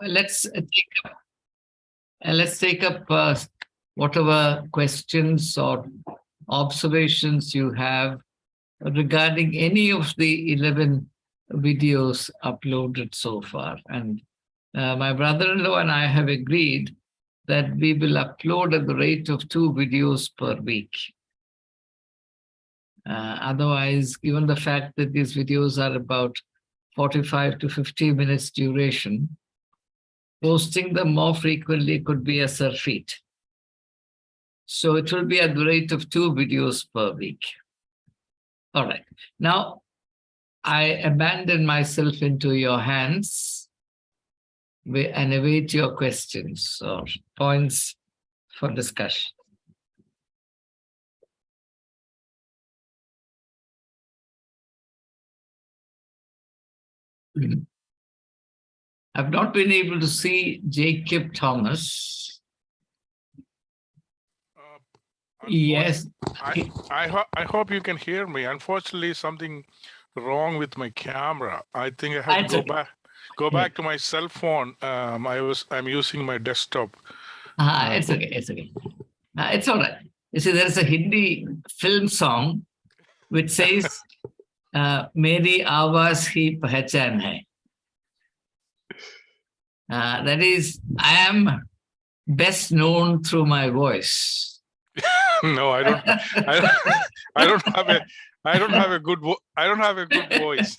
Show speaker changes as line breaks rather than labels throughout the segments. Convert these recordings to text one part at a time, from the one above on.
let's take up whatever questions or observations you have regarding any of the 11 videos uploaded so far. And my brother-in-law and I have agreed that we will upload at the rate of 2 videos per week. Otherwise, given the fact that these videos are about 45 to 50 minutes duration, posting them more frequently could be a surfeit. So it will be at the rate of 2 videos per week. All right. Now, I abandon myself into your hands and await your questions or points for discussion. I've not been able to see Jacob Thomas. Yes.
I hope you can hear me. Unfortunately, something wrong with my camera. I think I have to go back to my cell phone. I'm using my desktop.
It's okay. It's okay. It's all right. You see, there's a Hindi film song which says, "Meri awaaz hi pehchan hai." That is, I am best known through my voice.
No, I don't. I don't have a good voice.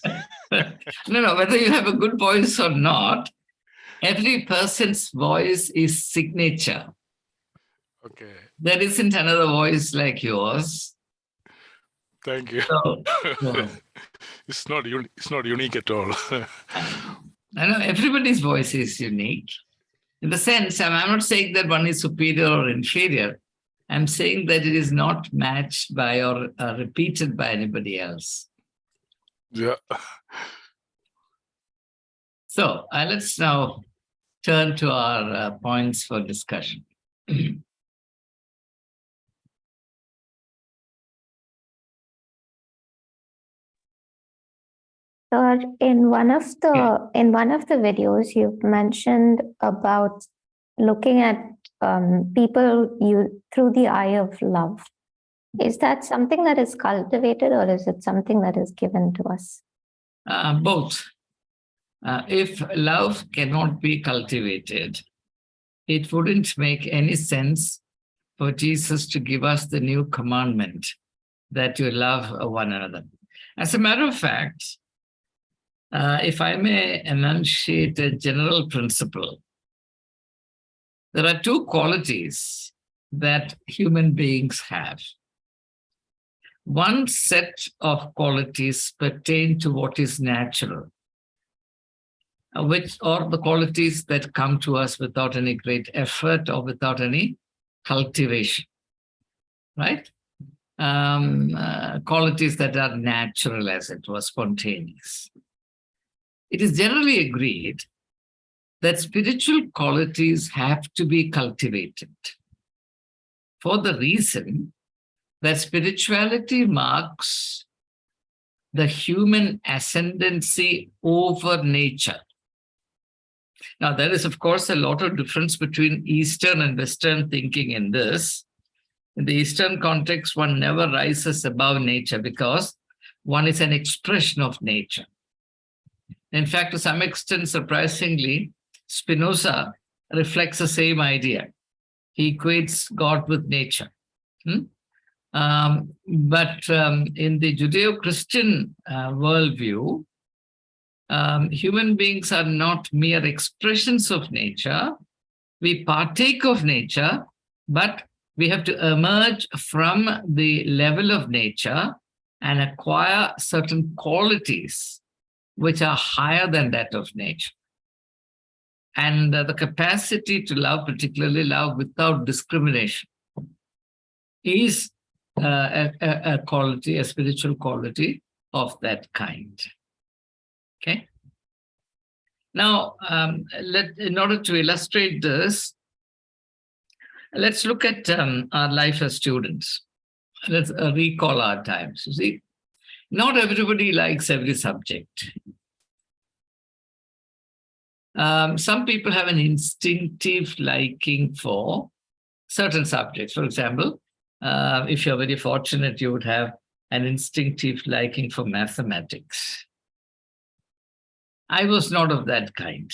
No. Whether you have a good voice or not, every person's voice is signature.
Okay.
There isn't another voice like yours.
Thank you. It's not unique at all.
I know everybody's voice is unique. In the sense, I'm not saying that one is superior or inferior. I'm saying that it is not matched by or repeated by anybody else.
Yeah.
So let's now turn to our points for discussion.
Sir, in one of the videos, you've mentioned about looking at people through the eye of love. Is that something that is cultivated, or is it something that is given to us?
Both. If love cannot be cultivated, it wouldn't make any sense for Jesus to give us the new commandment that you love one another. As a matter of fact, if I may enunciate a general principle, there are 2 qualities that human beings have. One set of qualities pertain to what is natural, which are the qualities that come to us without any great effort or without any cultivation, right? Qualities that are natural, as it was, spontaneous. It is generally agreed that spiritual qualities have to be cultivated for the reason that spirituality marks the human ascendancy over nature. Now, there is, of course, a lot of difference between Eastern and Western thinking in this. In the Eastern context, one never rises above nature because one is an expression of nature. In fact, to some extent, surprisingly, Spinoza reflects the same idea. He equates God with nature. But in the Judeo-Christian worldview, human beings are not mere expressions of nature. We partake of nature, but we have to emerge from the level of nature and acquire certain qualities which are higher than that of nature. And the capacity to love, particularly love without discrimination, is a quality, a spiritual quality of that kind. Okay. Now, in order to illustrate this, let's look at our life as students. Let's recall our times. You see, not everybody likes every subject. Some people have an instinctive liking for certain subjects. For example, if you're very fortunate, you would have an instinctive liking for mathematics. I was not of that kind.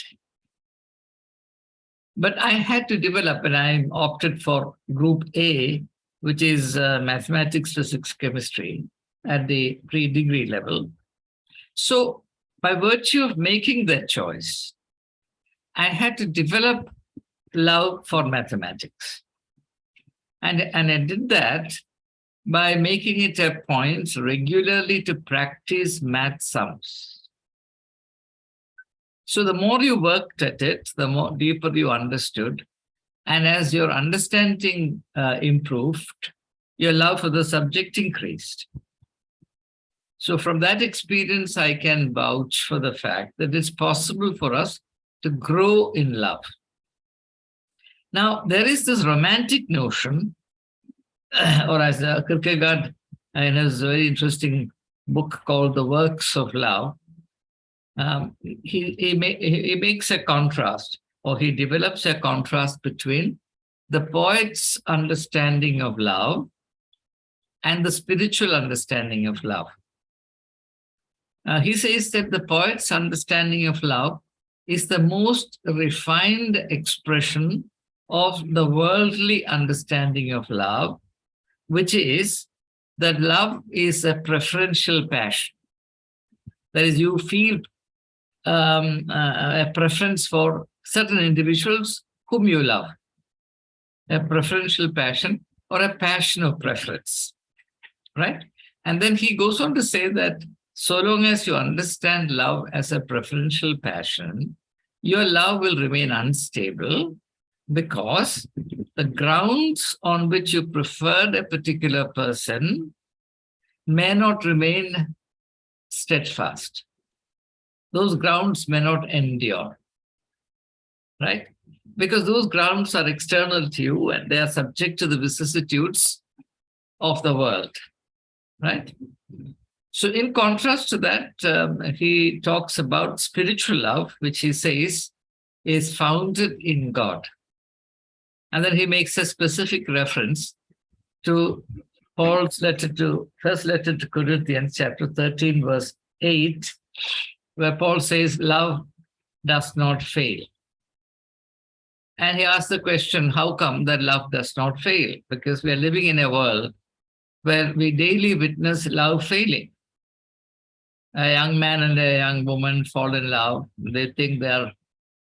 But I had to develop, and I opted for Group A, which is mathematics, physics, chemistry at the pre-degree level. So by virtue of making that choice, I had to develop love for mathematics. And I did that by making it a point regularly to practice math sums. So the more you worked at it, the more deeper you understood. And as your understanding improved, your love for the subject increased. So from that experience, I can vouch for the fact that it's possible for us to grow in love. Now, there is this romantic notion, or as Kierkegaard in his very interesting book called The Works of Love, he makes a contrast, or he develops a contrast between the poet's understanding of love and the spiritual understanding of love. He says that the poet's understanding of love is the most refined expression of the worldly understanding of love, which is that love is a preferential passion. That is, you feel a preference for certain individuals whom you love, a preferential passion or a passion of preference, right? And then he goes on to say that so long as you understand love as a preferential passion, your love will remain unstable because the grounds on which you preferred a particular person may not remain steadfast. Those grounds may not endure, right? Because those grounds are external to you and they are subject to the vicissitudes of the world, right? So in contrast to that, he talks about spiritual love, which he says is founded in God. And then he makes a specific reference to Paul's first letter to Corinthians, chapter 13, verse 8, where Paul says, love does not fail. And he asks the question, how come that love does not fail? Because we are living in a world where we daily witness love failing. A young man and a young woman fall in love. They think they are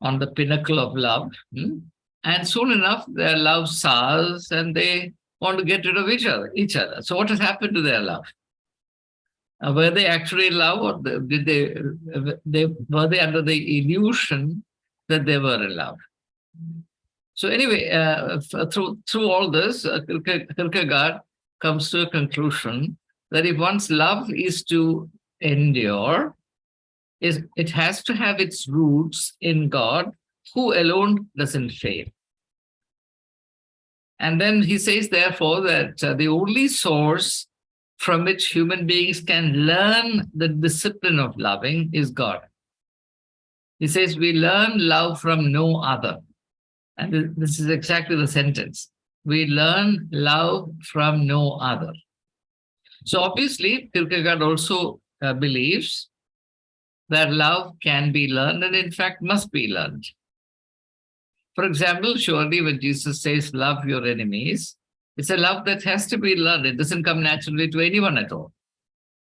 on the pinnacle of love. And soon enough, their love sours and they want to get rid of each other. So what has happened to their love? Were they actually in love, or were they under the illusion that they were in love? So anyway, through all this, Kierkegaard comes to a conclusion that if one's love is to endure, it has to have its roots in God, who alone doesn't fail. And then he says, therefore, that the only source from which human beings can learn the discipline of loving is God. He says, we learn love from no other. And this is exactly the sentence. We learn love from no other. So obviously, Kierkegaard also believes that love can be learned and in fact must be learned. For example, surely when Jesus says, love your enemies, it's a love that has to be learned. It doesn't come naturally to anyone at all.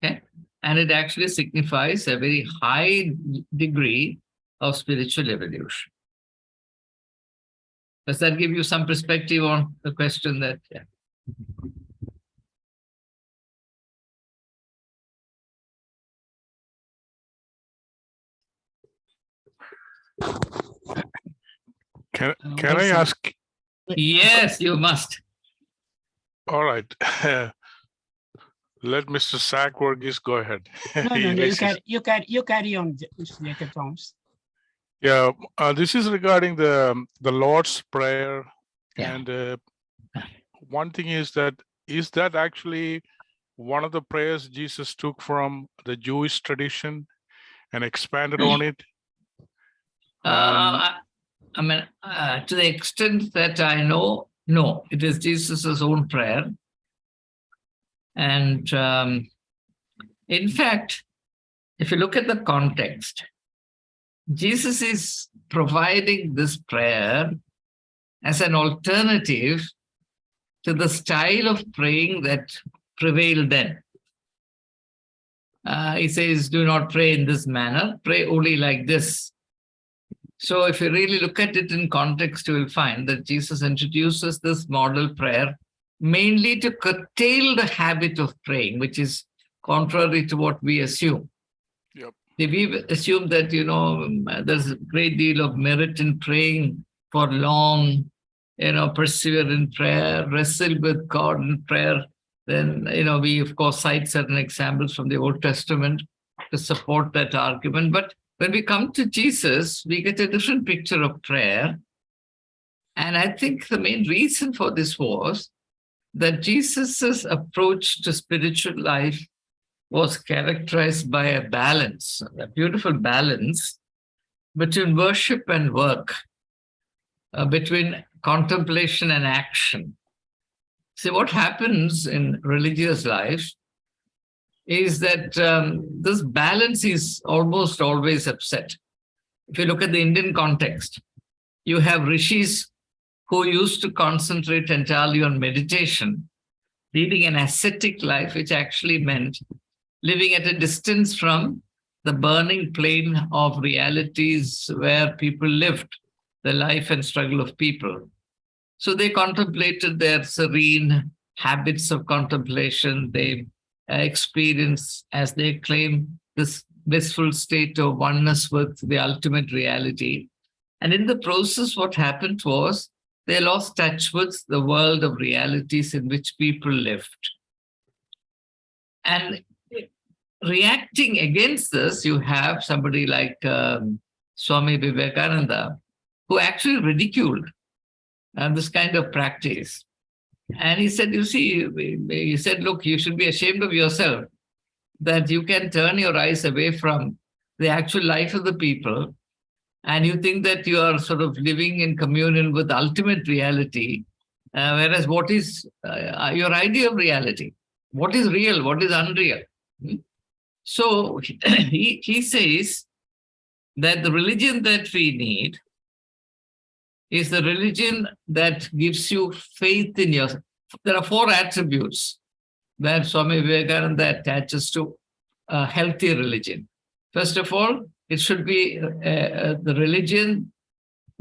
Okay? And it actually signifies a very high degree of spiritual evolution. Does that give you some perspective on the question that... Yeah.
Can I ask?
Yes, you must.
All right. Let Mr. Zach Verghese go ahead.
No, you carry on, Mr. Jacob Thomas.
Yeah, this is regarding the Lord's Prayer.
Yeah.
And one thing is that actually one of the prayers Jesus took from the Jewish tradition and expanded on it?
I mean, to the extent that I know, no, it is Jesus's own prayer. And in fact, if you look at the context, Jesus is providing this prayer as an alternative to the style of praying that prevailed then. He says, do not pray in this manner, pray only like this. So if you really look at it in context, you will find that Jesus introduces this model prayer mainly to curtail the habit of praying, which is contrary to what we assume.
Yep.
We assume that, there's a great deal of merit in praying for long, persevere in prayer, wrestle with God in prayer. Then, we, of course, cite certain examples from the Old Testament to support that argument. But when we come to Jesus, we get a different picture of prayer. And I think the main reason for this was that Jesus's approach to spiritual life was characterized by a balance, a beautiful balance between worship and work, between contemplation and action. See, what happens in religious life is that this balance is almost always upset. If you look at the Indian context, you have rishis who used to concentrate entirely on meditation, leading an ascetic life, which actually meant living at a distance from the burning plane of realities where people lived, the life and struggle of people. So they contemplated their serene habits of contemplation. They experience, as they claim, this blissful state of oneness with the ultimate reality. And in the process, what happened was they lost touch with the world of realities in which people lived. And reacting against this, you have somebody like Swami Vivekananda, who actually ridiculed this kind of practice. And he said, he said, look, you should be ashamed of yourself that you can turn your eyes away from the actual life of the people, and you think that you are sort of living in communion with ultimate reality, whereas what is your idea of reality? What is real? What is unreal? So he says that the religion that we need is the religion that gives you faith in yourself. There are 4 attributes that Swami Vivekananda attaches to a healthy religion. First of all, it should be the religion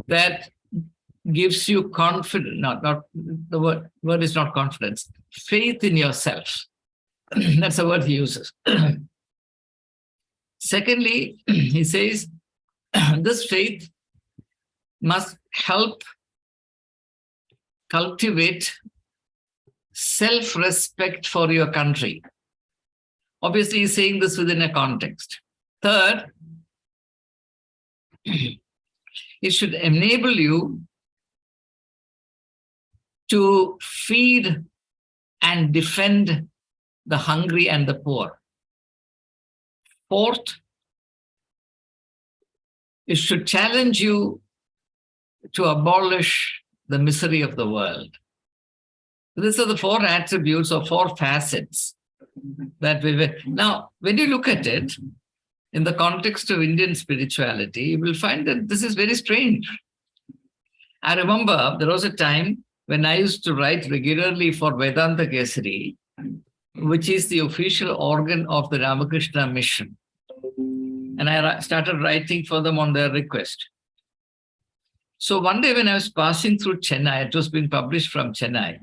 that gives you confidence, not the word is not confidence, faith in yourself. That's the word he uses. Secondly, he says, this faith must help cultivate self-respect for your country. Obviously, he's saying this within a context. Third, it should enable you to feed and defend the hungry and the poor. Fourth, it should challenge you to abolish the misery of the world. These are the 4 attributes or 4 facets that we will. Now, when you look at it in the context of Indian spirituality, you will find that this is very strange. I remember there was a time when I used to write regularly for Vedanta Kesari, which is the official organ of the Ramakrishna Mission. And I started writing for them on their request. So one day when I was passing through Chennai, it was being published from Chennai,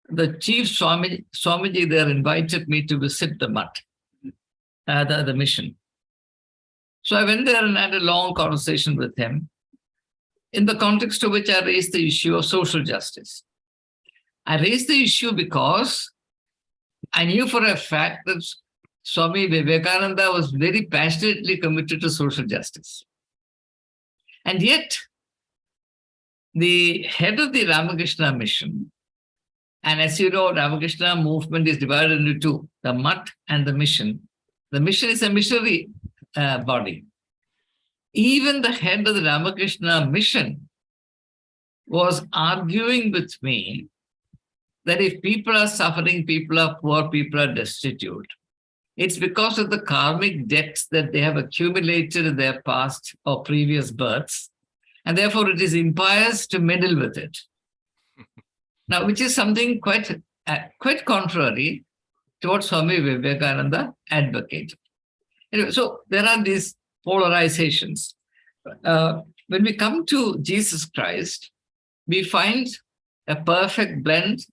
the chief Swamiji there invited me to visit the mutt, the mission. So I went there and had a long conversation with him, in the context of which I raised the issue of social justice. I raised the issue because I knew for a fact that Swami Vivekananda was very passionately committed to social justice. And yet, the head of the Ramakrishna Mission, and as you know, Ramakrishna movement is divided into 2, the mutt and the mission. The mission is a missionary body. even the head of the Ramakrishna mission was arguing with me that if people are suffering, people are poor, people are destitute, it's because of the karmic debts that they have accumulated in their past or previous births, and therefore it is impious to meddle with it. Now, which is something quite contrary to what Swami Vivekananda advocated. Anyway, so there are these polarizations. When we come to Jesus Christ, we find a perfect blend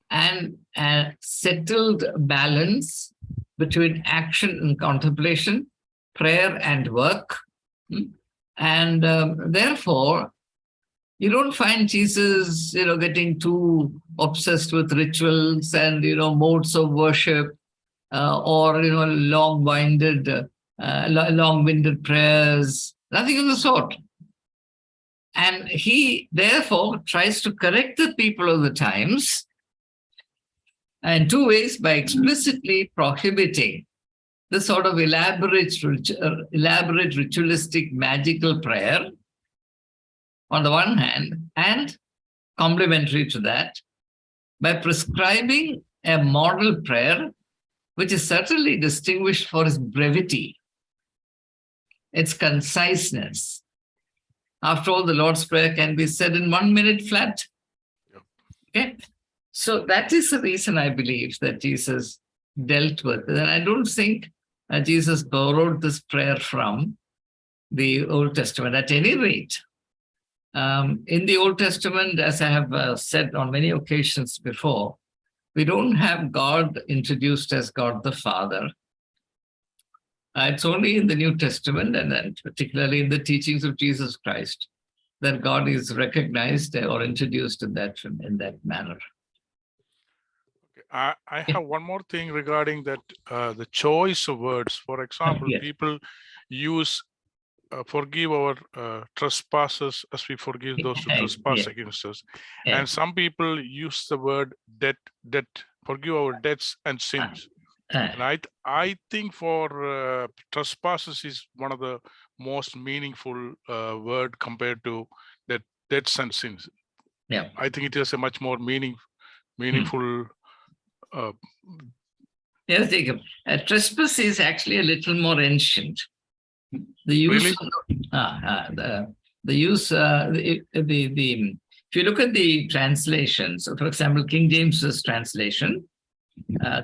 and a settled balance between action and contemplation, prayer and work. And therefore, you don't find Jesus, getting too obsessed with rituals and, modes of worship or, long-winded prayers, nothing of the sort. And he, therefore, tries to correct the people of the times in two ways: by explicitly prohibiting the sort of elaborate ritualistic magical prayer on the one hand, and complementary to that, by prescribing a model prayer which is certainly distinguished for its brevity, its conciseness. After all, the Lord's Prayer can be said in 1 minute flat. Okay, so that is the reason I believe that Jesus dealt with it. And I don't think Jesus borrowed this prayer from the Old Testament at any rate. In the Old Testament, as I have said on many occasions before, we don't have God introduced as God the Father. It's only in the New Testament, and then particularly in the teachings of Jesus Christ, that God is recognized or introduced in that manner.
I have one more thing regarding that, the choice of words. For example,
Yes.
people use forgive our trespasses as we forgive those who trespass against us.
Yeah.
And some people use the word debt, forgive our debts and sins. And I think for trespasses is one of the most meaningful word compared to that debts and sins.
Yeah.
I think it has a much more meaningful.
Yes, Jacob. Trespass is actually a little more ancient. The use, if you look at the translations, so for example, King James's translation,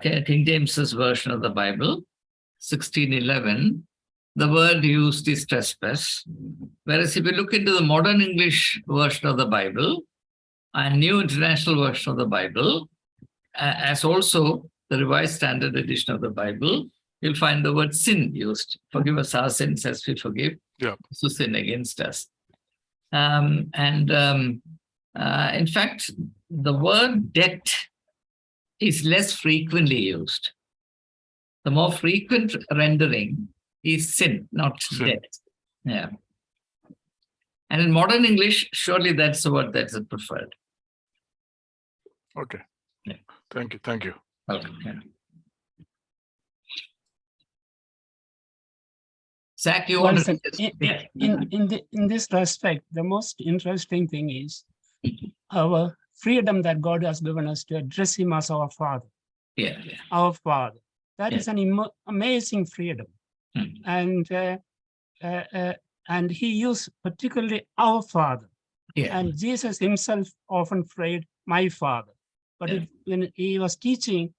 King James's version of the Bible, 1611, the word used is trespass. Whereas if you look into the modern English version of the Bible and New International Version of the Bible, as also the Revised Standard Edition of the Bible, you'll find the word sin used. Forgive us our sins as we forgive those who sin against us. In fact, the word debt is less frequently used. The more frequent rendering is sin, not debt. Yeah. And in modern English, surely that's the word that's preferred.
Okay.
Yeah.
Thank you.
Okay. Yeah. Zach, you want to...
In this respect, the most interesting thing is our freedom that God has given us to address him as our Father.
Yeah.
Our Father. That is an amazing freedom. And he used particularly our Father.
Yeah.
And Jesus himself often prayed, my Father. But when he was teaching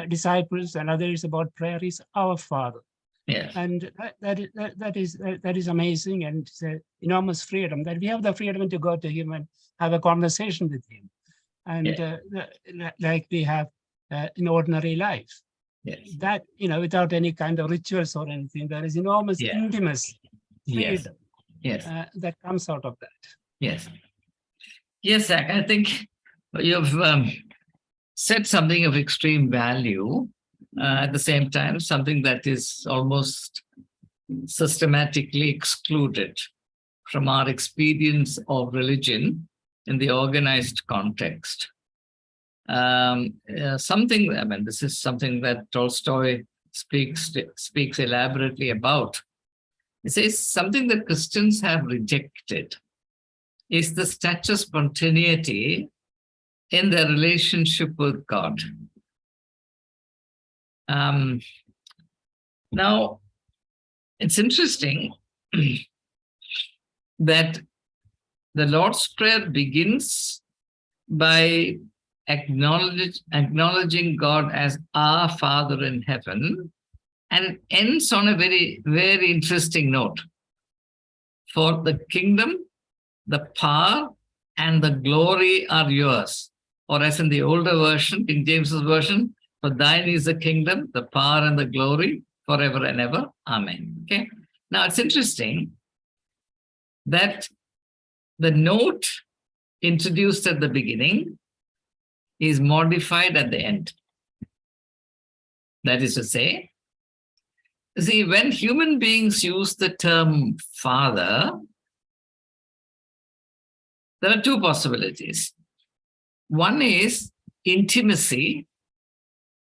disciples and others about prayer, is our Father.
Yes.
And that is amazing, and it's an enormous freedom that we have the freedom to go to him and have a conversation with him, and like we have in ordinary life.
Yes.
That, without any kind of rituals or anything, there is enormous intimacy, freedom that comes out of that.
Yes. Yes, Zach, I think you've said something of extreme value. At the same time, something that is almost systematically excluded from our experience of religion in the organized context. This is something that Tolstoy speaks elaborately about It says something that Christians have rejected is the statue spontaneity in their relationship with God. Now, it's interesting that the Lord's Prayer begins by acknowledging God as our Father in heaven, and it ends on a very, very interesting note. For the kingdom, the power, and the glory are yours. Or as in the older version, King James's version, for thine is the kingdom, the power, and the glory forever and ever. Amen. Okay. Now it's interesting that the note introduced at the beginning is modified at the end. That is to say, see, when human beings use the term Father, there are two possibilities. One is intimacy,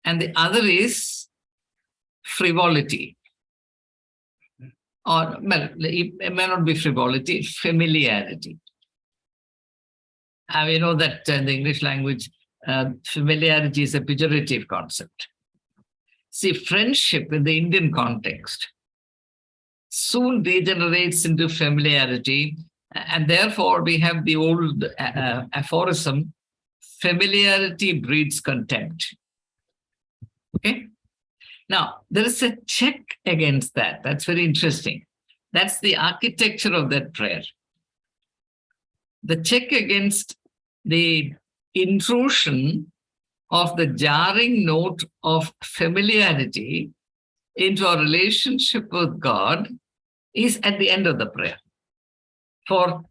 and the other is frivolity. Or, well, it may not be frivolity, familiarity. We know that in the English language, familiarity is a pejorative concept. See, friendship in the Indian context soon degenerates into familiarity, and therefore we have the old aphorism, familiarity breeds contempt. Okay? Now, there is a check against that. That's very interesting. That's the architecture of that prayer. The check against the intrusion of the jarring note of familiarity into our relationship with God is at the end of the prayer. For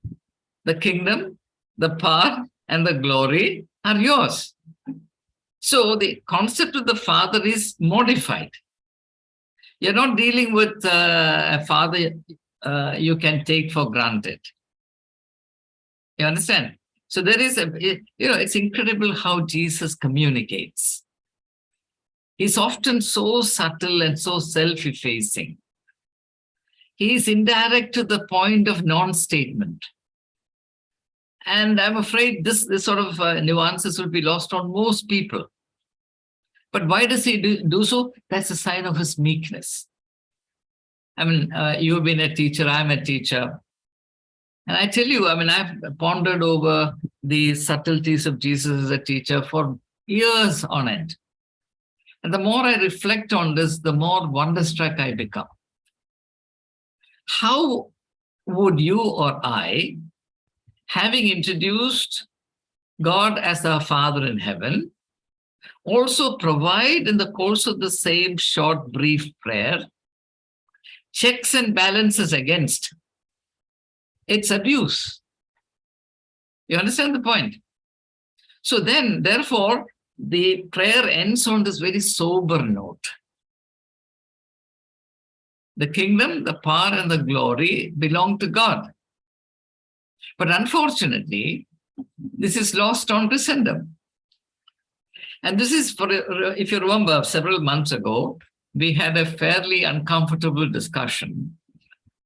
the kingdom, the power, and the glory are yours. So the concept of the Father is modified. You're not dealing with a Father you can take for granted. You understand? So there is it's incredible how Jesus communicates. He's often so subtle and so self-effacing. He is indirect to the point of non-statement. And I'm afraid this sort of nuances will be lost on most people. But why does he do so? That's a sign of his meekness. I mean, you've been a teacher, I'm a teacher. And I tell you, I mean, I've pondered over the subtleties of Jesus as a teacher for years on end. And the more I reflect on this, the more wonderstruck I become. How would you or I, having introduced God as our Father in heaven, also provide in the course of the same short, brief prayer, checks and balances against its abuse? You understand the point? So then, therefore, the prayer ends on this very sober note. The kingdom, the power, and the glory belong to God. But unfortunately, this is lost on Christendom. And this is, if you remember, several months ago, we had a fairly uncomfortable discussion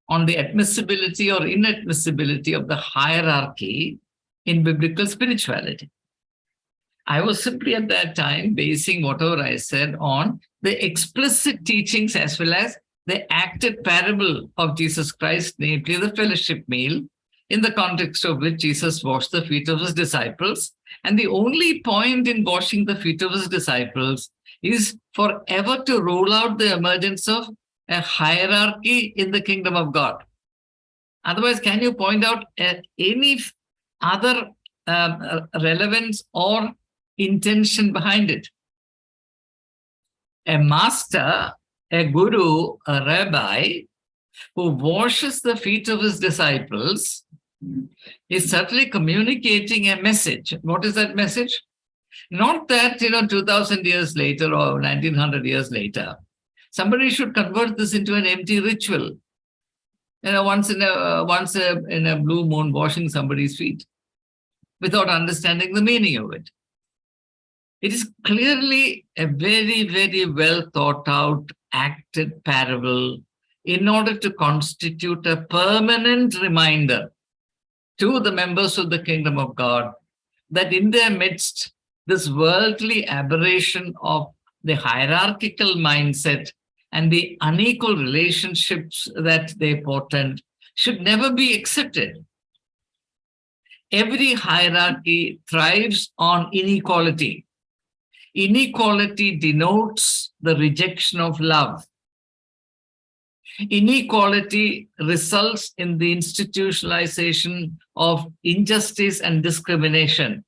on the admissibility or inadmissibility of the hierarchy in biblical spirituality. I was simply at that time basing whatever I said on the explicit teachings as well as the acted parable of Jesus Christ, namely the fellowship meal, in the context of which Jesus washed the feet of his disciples. And the only point in washing the feet of his disciples is forever to rule out the emergence of a hierarchy in the kingdom of God. Otherwise, can you point out any other relevance or intention behind it? A master, a guru, a rabbi who washes the feet of his disciples is certainly communicating a message. What is that message? Not that, 2000 years later or 1900 years later, somebody should convert this into an empty ritual. Once in a blue moon, washing somebody's feet without understanding the meaning of it. It is clearly a very, very well thought out, acted parable in order to constitute a permanent reminder to the members of the kingdom of God that in their midst, this worldly aberration of the hierarchical mindset and the unequal relationships that they portend should never be accepted. Every hierarchy thrives on inequality. Inequality denotes the rejection of love. Inequality results in the institutionalization of injustice and discrimination.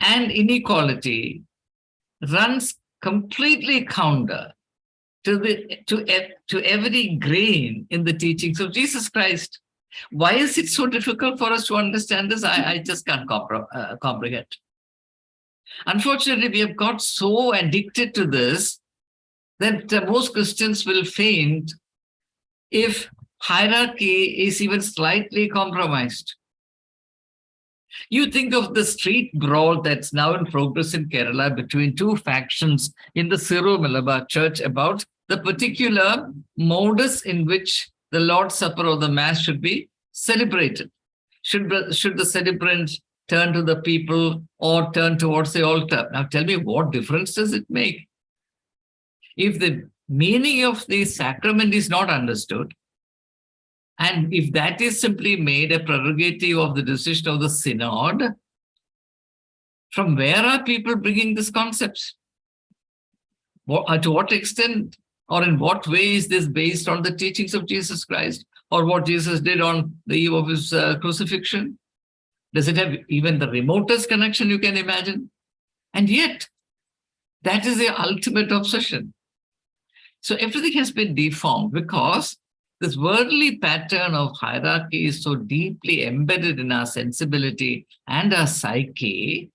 And inequality runs completely counter to every grain in the teachings of Jesus Christ. Why is it so difficult for us to understand this? I just can't comprehend. Unfortunately, we have got so addicted to this that most Christians will faint if hierarchy is even slightly compromised. You think of the street brawl that's now in progress in Kerala between two factions in the Syro-Malabar Church about the particular modus in which the Lord's Supper or the Mass should be celebrated. Should the celebrant turn to the people or turn towards the altar? Now tell me, what difference does it make? If the meaning of the sacrament is not understood, and if that is simply made a prerogative of the decision of the synod, from where are people bringing these concepts? To what extent or in what way is this based on the teachings of Jesus Christ or what Jesus did on the eve of his crucifixion? Does it have even the remotest connection you can imagine? And yet, that is the ultimate obsession. So everything has been deformed because this worldly pattern of hierarchy is so deeply embedded in our sensibility and our psyche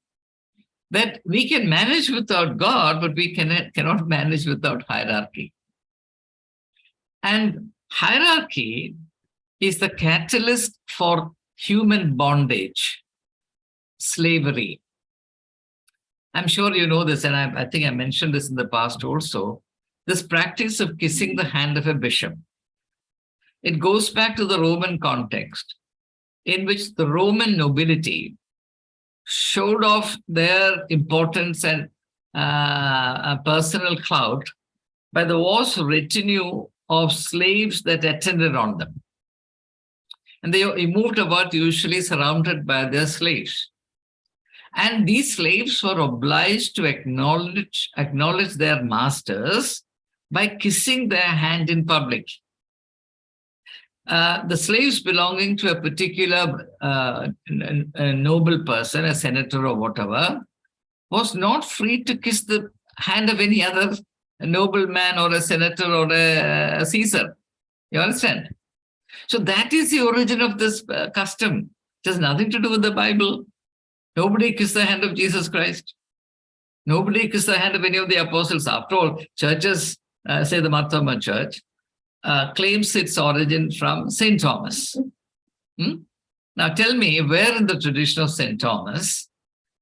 that we can manage without God, but we cannot manage without hierarchy. And hierarchy is the catalyst for human bondage, slavery. I'm sure you know this, and I think I mentioned this in the past also, this practice of kissing the hand of a bishop. It goes back to the Roman context in which the Roman nobility showed off their importance and personal clout by the vast retinue of slaves that attended on them. And they moved about usually surrounded by their slaves. And these slaves were obliged to acknowledge their masters by kissing their hand in public. The slaves belonging to a particular a noble person, a senator or whatever, was not free to kiss the hand of any other nobleman or a senator or a Caesar. You understand? So that is the origin of this custom. It has nothing to do with the Bible. Nobody kissed the hand of Jesus Christ. Nobody kissed the hand of any of the apostles. After all, churches, say the Marthoma Church, claims its origin from St. Thomas. Now tell me, where in the tradition of St. Thomas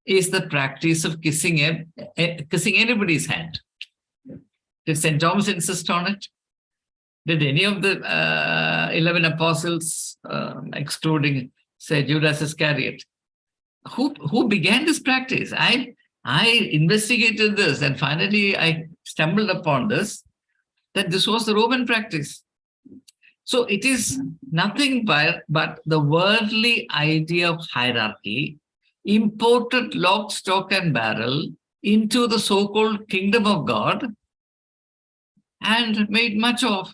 is the practice of kissing anybody's hand? Did St. Thomas insist on it? Did any of the 11 apostles, excluding, say, Judas Iscariot, who began this practice? I investigated this and finally I stumbled upon this, that this was the Roman practice. So it is nothing but the worldly idea of hierarchy imported lock, stock, and barrel into the so-called kingdom of God and made much of.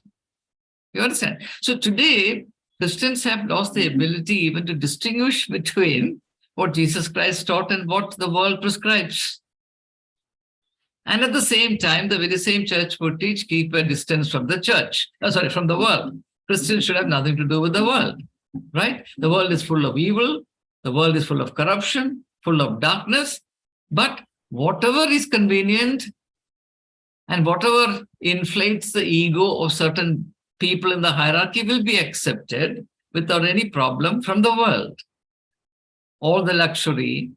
You understand? So today, Christians have lost the ability even to distinguish between what Jesus Christ taught and what the world prescribes. And at the same time, the very same church would teach, keep a distance from the church, from the world. Christians should have nothing to do with the world, right? The world is full of evil. The world is full of corruption, full of darkness. But whatever is convenient and whatever inflates the ego of certain people in the hierarchy will be accepted without any problem from the world. All the luxury,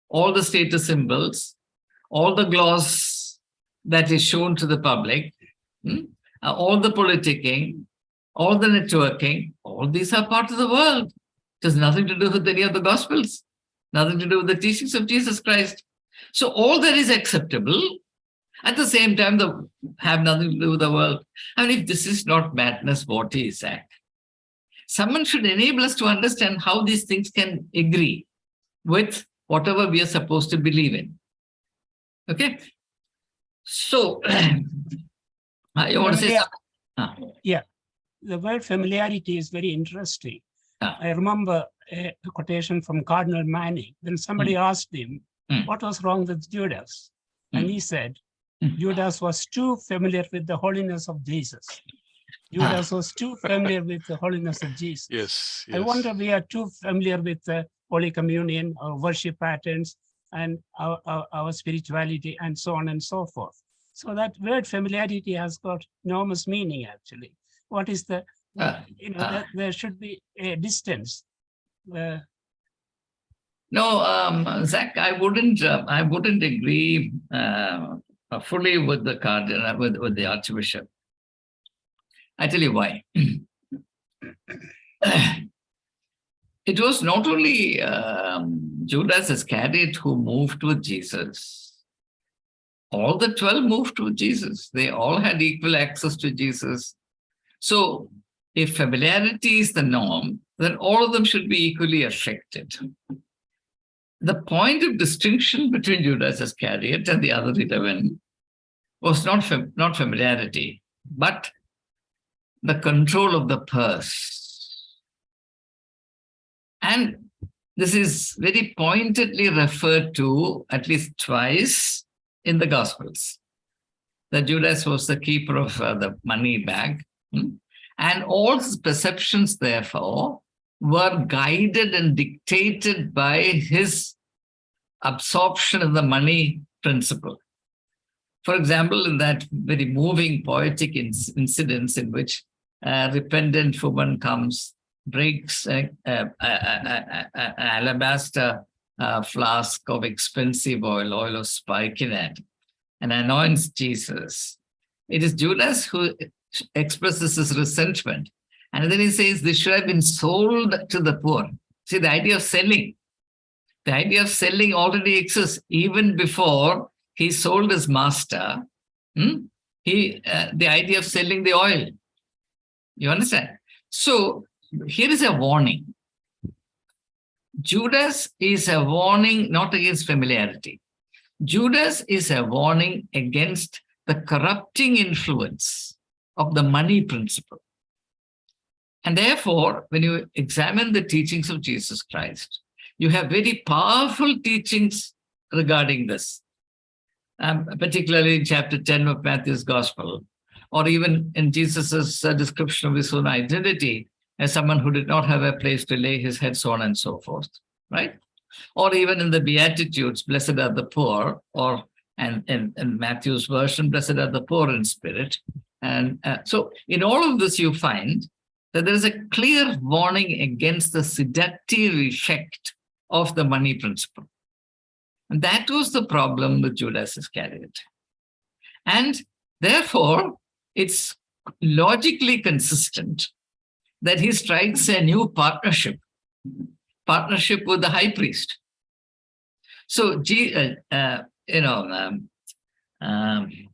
all the status symbols, all the gloss that is shown to the public all the politicking, all the networking, all these are part of the world. It has nothing to do with any of the Gospels, nothing to do with the teachings of Jesus Christ. So all that is acceptable, at the same time, they have nothing to do with the world. I mean, if this is not madness, what is that? Someone should enable us to understand how these things can agree with whatever we are supposed to believe in. Okay? So, you want to say something?
Yeah, the word familiarity is very interesting. I remember a quotation from Cardinal Manning. When somebody asked him, what was wrong with Judas? And he said, Judas was too familiar with the holiness of Jesus. Judas was too familiar with the holiness of Jesus.
Yes, yes.
I wonder we are too familiar with the Holy Communion, our worship patterns, and our spirituality, and so on and so forth. So that word familiarity has got enormous meaning, actually. What is the, there should be a distance.
No, Zach, I wouldn't agree fully with the cardinal, with the Archbishop. I tell you why. It was not only Judas Iscariot who moved with Jesus. All the 12 moved with Jesus. They all had equal access to Jesus. So if familiarity is the norm, then all of them should be equally affected. The point of distinction between Judas Iscariot and the other 11 was not familiarity, but the control of the purse. And this is very pointedly referred to at least twice in the Gospels, that Judas was the keeper of the money bag. And all his perceptions, therefore, were guided and dictated by his absorption of the money principle. For example, in that very moving poetic incidents in which a repentant woman comes, breaks an alabaster flask of expensive oil of spikenard, and anoints Jesus. It is Judas who expresses his resentment. And then he says, this should have been sold to the poor. See, the idea of selling. The idea of selling already exists even before he sold his master. The idea of selling the oil. You understand? So here is a warning. Judas is a warning not against familiarity. Judas is a warning against the corrupting influence of the money principle. And therefore, when you examine the teachings of Jesus Christ, you have very powerful teachings regarding this, particularly in chapter 10 of Matthew's Gospel, or even in Jesus's description of his own identity as someone who did not have a place to lay his head, so on and so forth, right? Or even in the Beatitudes, blessed are the poor, or and in Matthew's version, blessed are the poor in spirit. And so in all of this, you find that there is a clear warning against the seductive effect of the money principle. And that was the problem with Judas Iscariot. And therefore, it's logically consistent that he strikes a new partnership with the high priest. So,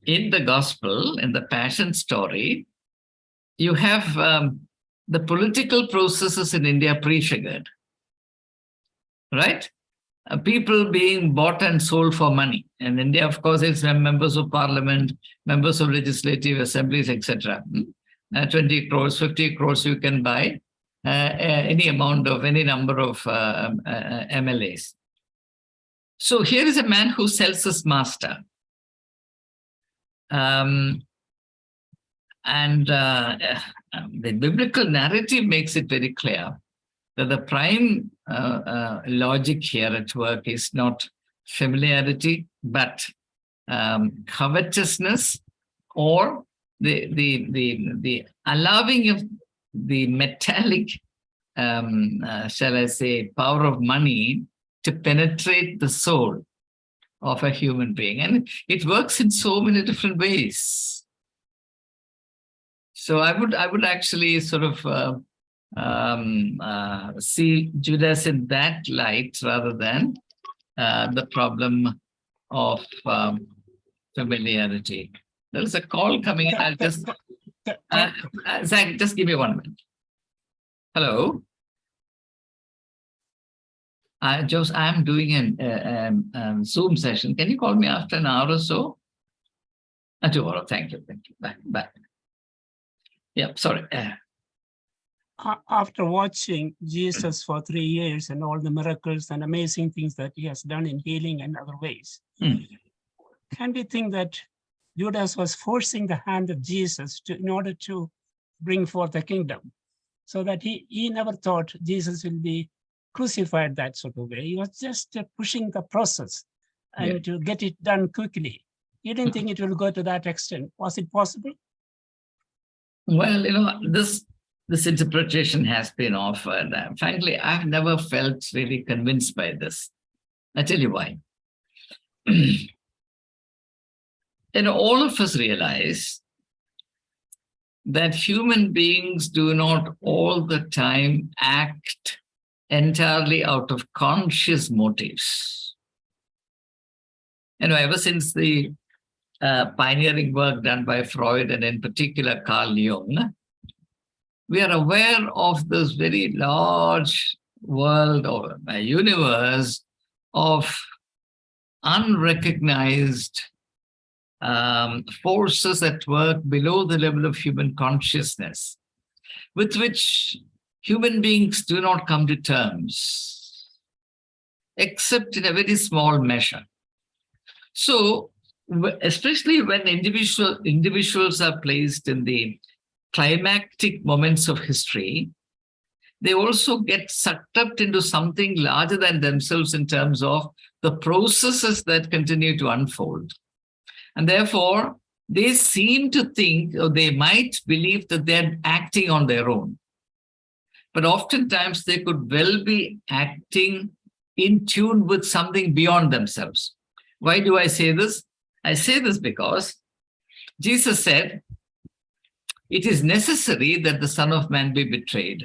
in the gospel, in the Passion story, you have the political processes in India prefigured, right? People being bought and sold for money. In India, of course, it's members of parliament, members of legislative assemblies, etc. 20 crores, 50 crores, you can buy any amount of any number of MLAs. So here is a man who sells his master. And the biblical narrative makes it very clear that the prime logic here at work is not familiarity, but covetousness, or the allowing of the metallic, shall I say, power of money to penetrate the soul of a human being. And it works in so many different ways. So I would actually sort of see Judas in that light rather than the problem of familiarity. There's a call coming in. I'll just Zach, just give me 1 minute. Hello. Joseph, I'm doing a Zoom session. Can you call me after an hour or so? Tomorrow. Thank you. Thank you. Bye. Yeah, sorry.
After watching Jesus for 3 years and all the miracles and amazing things that he has done in healing and other ways, can we think that Judas was forcing the hand of Jesus in order to bring forth the kingdom? So that he never thought Jesus will be crucified that sort of way. He was just pushing the process and to get it done quickly. He didn't think it will go to that extent. Was it possible?
Well, this interpretation has been offered. Frankly, I've never felt really convinced by this. I tell you why. All of us realize that human beings do not all the time act entirely out of conscious motives. Ever since the pioneering work done by Freud and in particular Carl Jung, we are aware of this very large world or universe of unrecognized forces at work below the level of human consciousness, with which human beings do not come to terms, except in a very small measure. So, especially when individuals are placed in the climactic moments of history, they also get sucked up into something larger than themselves in terms of the processes that continue to unfold. And therefore, they seem to think, or they might believe that they're acting on their own. But oftentimes they could well be acting in tune with something beyond themselves. Why do I say this? I say this because Jesus said, it is necessary that the Son of Man be betrayed.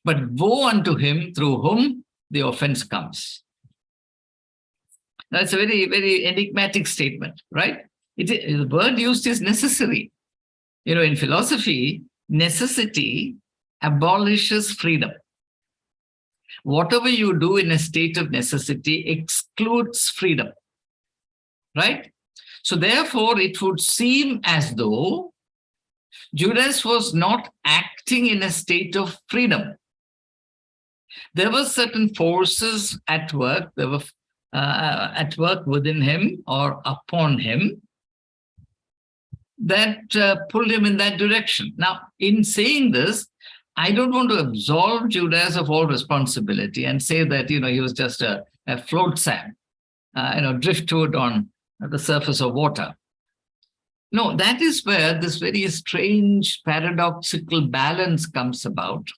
But woe unto him through whom the offense comes. That's a very, very enigmatic statement, right? The word used is necessary. In philosophy, necessity abolishes freedom. Whatever you do in a state of necessity excludes freedom, right? So therefore, it would seem as though Judas was not acting in a state of freedom. There were certain forces at work. There were at work within him or upon him that pulled him in that direction. Now, in saying this, I don't want to absolve Judas of all responsibility and say that, he was just a flotsam, driftwood on the surface of water. No, that is where this very strange paradoxical balance comes about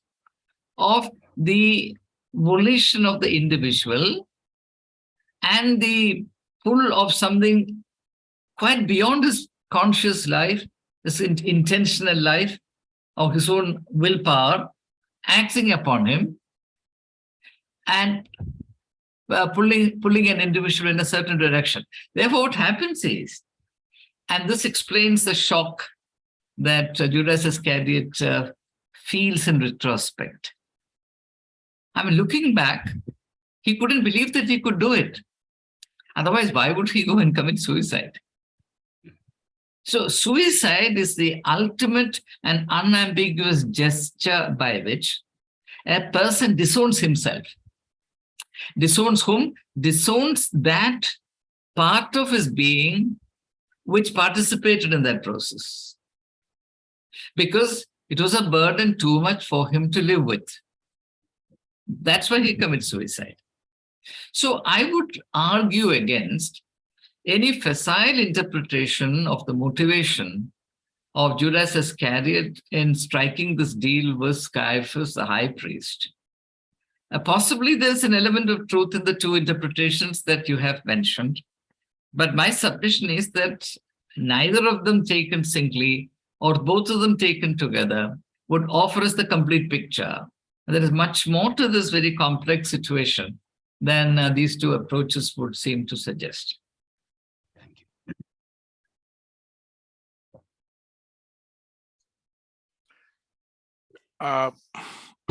of the volition of the individual and the pull of something quite beyond his conscious life, his intentional life, of his own willpower, acting upon him and pulling an individual in a certain direction. Therefore, what happens is, and this explains the shock that Judas Iscariot feels in retrospect. Looking back, he couldn't believe that he could do it. Otherwise, why would he go and commit suicide? So suicide is the ultimate and unambiguous gesture by which a person disowns himself. Disowns whom? Disowns that part of his being which participated in that process. Because it was a burden too much for him to live with. That's why he commits suicide. So I would argue against any facile interpretation of the motivation of Judas Iscariot in striking this deal with Caiaphas, the high priest. Possibly there's an element of truth in the two interpretations that you have mentioned, but my submission is that neither of them taken singly or both of them taken together would offer us the complete picture. And there is much more to this very complex situation than these two approaches would seem to suggest.
Thank you.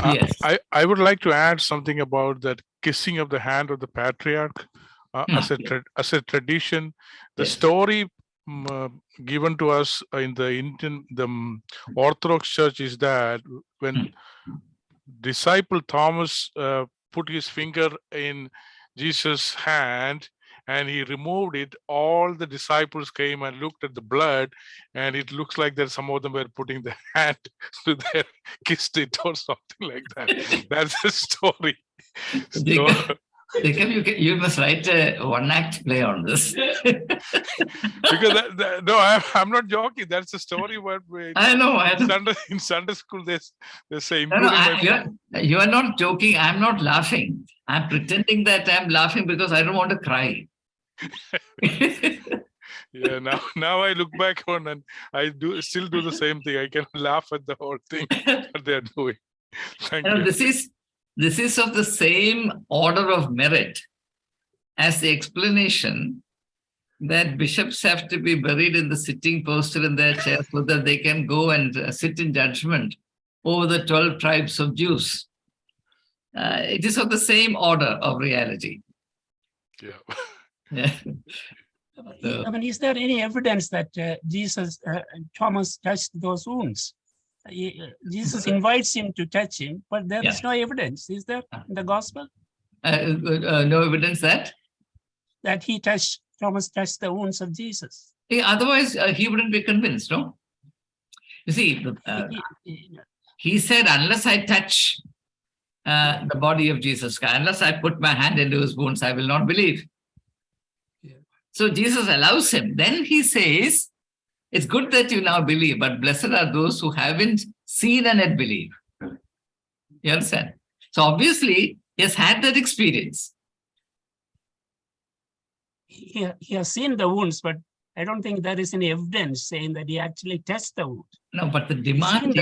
Yes.
I would like to add something about that kissing of the hand of the patriarch as a tradition. The
Yes.
story given to us in the Orthodox Church is that when disciple Thomas put his finger in Jesus' hand and he removed it, all the disciples came and looked at the blood, and it looks like that some of them were putting their hand to their kissed it or something like that. That's the story.
You must write a one-act play on this.
Because no, I'm not joking. That's the story. What
I know.
In Sunday school, they say.
You are not joking. I'm not laughing. I'm pretending that I'm laughing because I don't want to cry.
Yeah. Now I look back on and I still do the same thing. I can laugh at the whole thing that they're doing. Thank you.
This is of the same order of merit as the explanation that bishops have to be buried in the sitting posture in their chair so that they can go and sit in judgment over the 12 tribes of Jews. It is of the same order of reality.
Yeah.
I mean, is there any evidence that Thomas touched those wounds? Jesus invites him to touch him, but there is no evidence. Is there in the gospel?
No evidence that
Thomas touched the wounds of Jesus.
Otherwise, he wouldn't be convinced, no? You see, he said, unless I touch the body of Jesus, unless I put my hand into his wounds, I will not believe.
Yeah.
So Jesus allows him. Then he says, it's good that you now believe, but blessed are those who haven't seen and yet believe. You understand? So obviously, he has had that experience.
He has seen the wounds, but I don't think there is any evidence saying that he actually touched the wound.
No, but the demand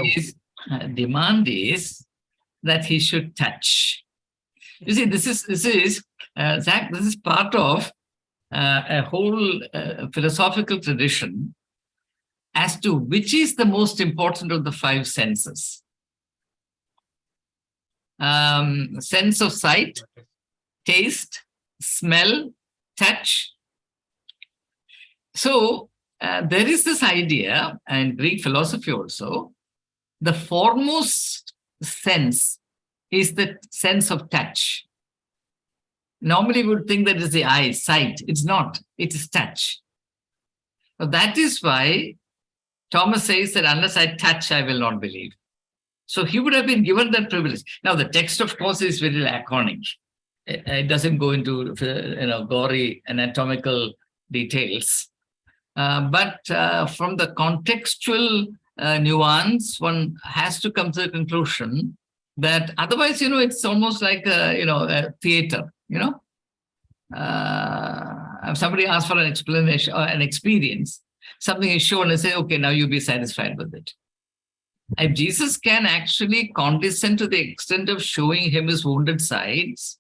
is that he should touch. You see, this is Zach, this is part of a whole philosophical tradition as to which is the most important of the five senses. Sense of sight, taste, smell, touch. So there is this idea, and Greek philosophy also, the foremost sense is the sense of touch. Normally we would think that is the eye, sight. It's not, it is touch. So that is why Thomas says that unless I touch, I will not believe. So he would have been given that privilege. Now the text, of course, is very laconic. It doesn't go into gory anatomical details. But from the contextual nuance, one has to come to the conclusion that otherwise, it's almost like a theater. If somebody asks for an explanation or an experience, something is shown and say, okay, now you be satisfied with it. If Jesus can actually condescend to the extent of showing him his wounded sides,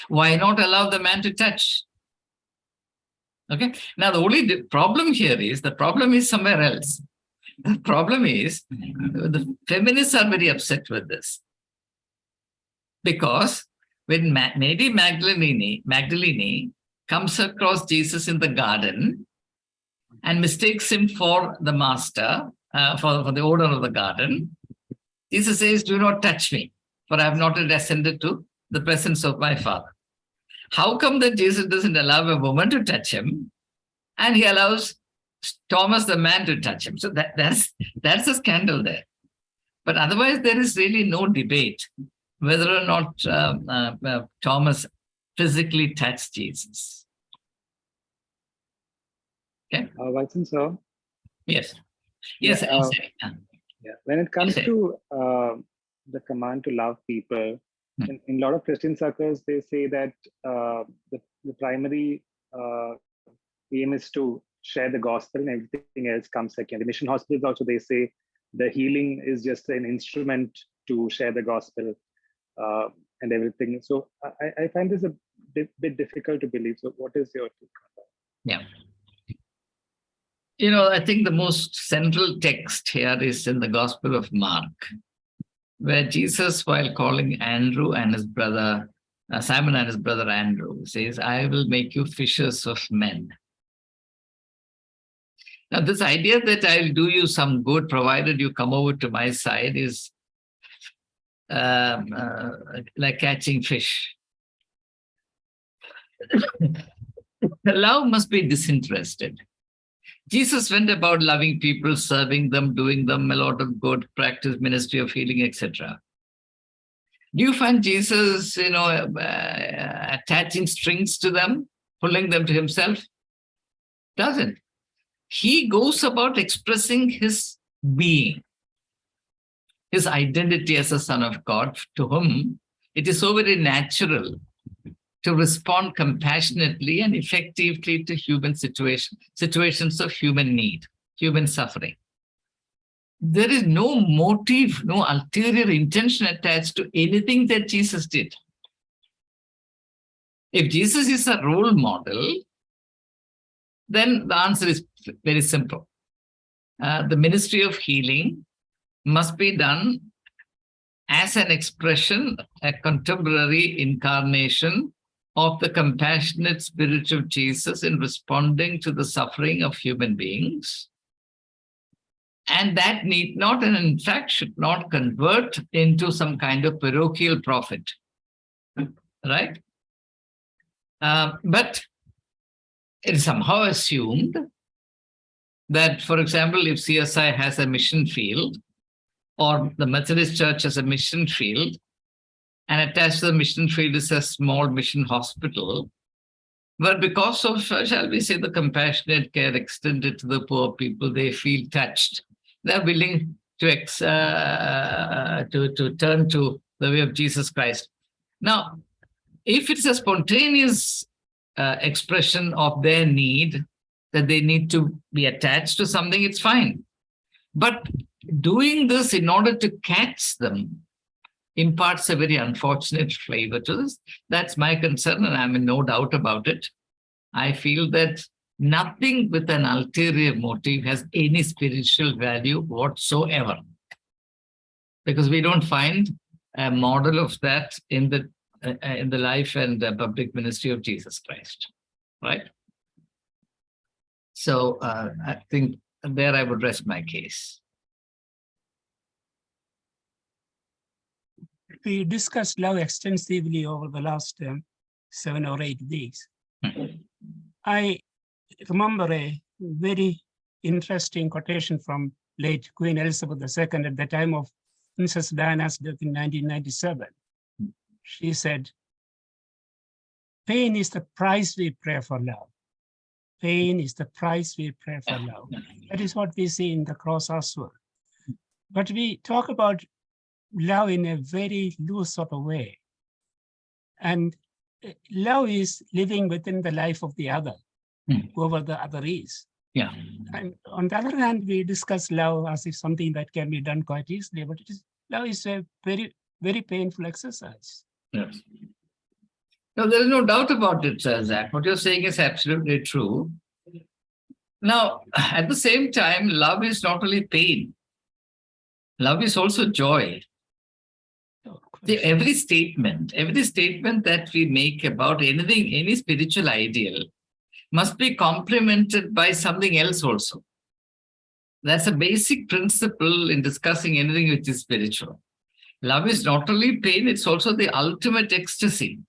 why not allow the man to touch? Okay. Now, the only problem here is, the problem is somewhere else. The problem is the feminists are very upset with this. Because when Mary Magdalene comes across Jesus in the garden and mistakes him for the master, for the owner of the garden, Jesus says, do not touch me, for I have not yet ascended to the presence of my Father. How come that Jesus doesn't allow a woman to touch him and he allows Thomas the man to touch him? So that's a scandal there. But otherwise, there is really no debate whether or not Thomas physically touched Jesus. Okay.
Valson, sir.
Yes. Yes.
When it comes to the command to love people, in a lot of Christian circles, they say that the primary aim is to share the gospel, and everything else comes second. The mission hospitals also, they say the healing is just an instrument to share the gospel and everything. So I find this a bit difficult to believe. So what is your take on that?
Yeah. You know, I think the most central text here is in the Gospel of Mark, where Jesus, while calling Andrew and his brother, Simon and his brother Andrew, says, I will make you fishers of men. Now, this idea that I'll do you some good provided you come over to my side is like catching fish. The love must be disinterested. Jesus went about loving people, serving them, doing them a lot of good, practice ministry of healing, etc. Do you find Jesus, attaching strings to them, pulling them to himself? Doesn't. He goes about expressing his being, his identity as a son of God, to whom it is so very natural to respond compassionately and effectively to human situations of human need, human suffering. There is no motive, no ulterior intention attached to anything that Jesus did. If Jesus is a role model, then the answer is very simple. The ministry of healing must be done as an expression, a contemporary incarnation of the compassionate spirit of Jesus in responding to the suffering of human beings. And that need not, and in fact should not, convert into some kind of parochial prophet, right? But it is somehow assumed that, for example, if CSI has a mission field, or the Methodist Church has a mission field, and attached to the mission field is a small mission hospital, but because of, shall we say, the compassionate care extended to the poor people, they feel touched. They're willing to turn to the way of Jesus Christ. Now, if it's a spontaneous expression of their need, that they need to be attached to something, it's fine. But doing this in order to catch them imparts a very unfortunate flavor to this. That's my concern, and I'm in no doubt about it. I feel that nothing with an ulterior motive has any spiritual value whatsoever, because we don't find a model of that in the life and public ministry of Jesus Christ, right? So I think there I would rest my case.
We discussed love extensively over the last 7 or 8 weeks. I remember a very interesting quotation from late Queen Elizabeth II at the time of Princess Diana's death in 1997. She said, "Pain is the price we pay for love. Pain is the price we pay for love." That is what we see in the cross as well. But we talk about love in a very loose sort of way. And love is living within the life of the other, whoever the other is.
Yeah.
And on the other hand, we discuss love as if something that can be done quite easily, but love is a very, very painful exercise.
Yes. No, there is no doubt about it, Zach. What you're saying is absolutely true. Now, at the same time, love is not only pain. Love is also joy. See, every statement that we make about anything, any spiritual ideal, must be complemented by something else also. That's a basic principle in discussing anything which is spiritual. Love is not only pain, it's also the ultimate ecstasy,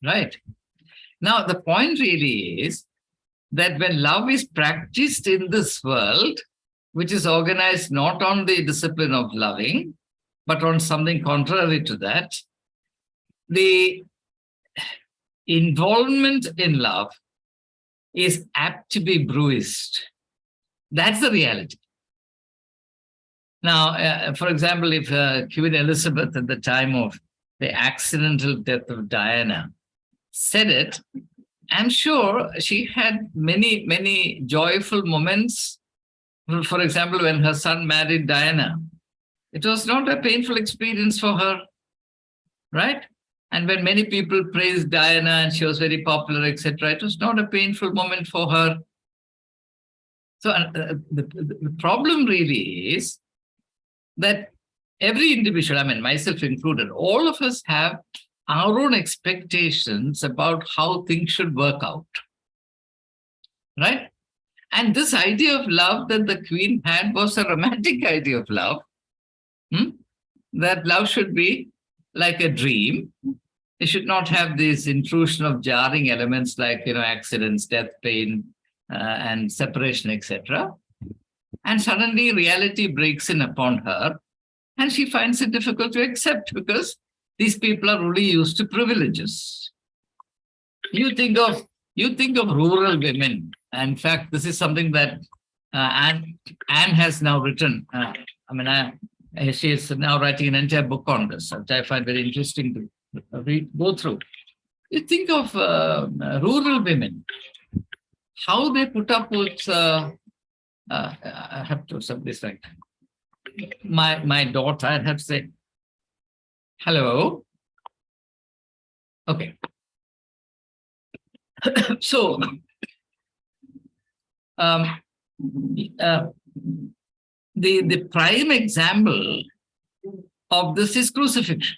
right? Now, the point really is that when love is practiced in this world, which is organized not on the discipline of loving, but on something contrary to that, the involvement in love is apt to be bruised. That's the reality. Now, for example, if Queen Elizabeth at the time of the accidental death of Diana said it, I'm sure she had many, many joyful moments. For example, when her son married Diana, it was not a painful experience for her, right? And when many people praised Diana and she was very popular, etc., it was not a painful moment for her. So the problem really is that every individual, I mean, myself included, all of us have our own expectations about how things should work out, right? And this idea of love that the Queen had was a romantic idea of love, that love should be like a dream. It should not have this intrusion of jarring elements like, accidents, death, pain, and separation, etc. And suddenly reality breaks in upon her, and she finds it difficult to accept because these people are really used to privileges. You think of rural women. In fact, this is something that Anne has now written. She is now writing an entire book on this, which I find very interesting to go through. You think of rural women, how they put up with. I have to say this right. My daughter, I'd have to say, hello. Okay. So, the prime example of this is crucifixion.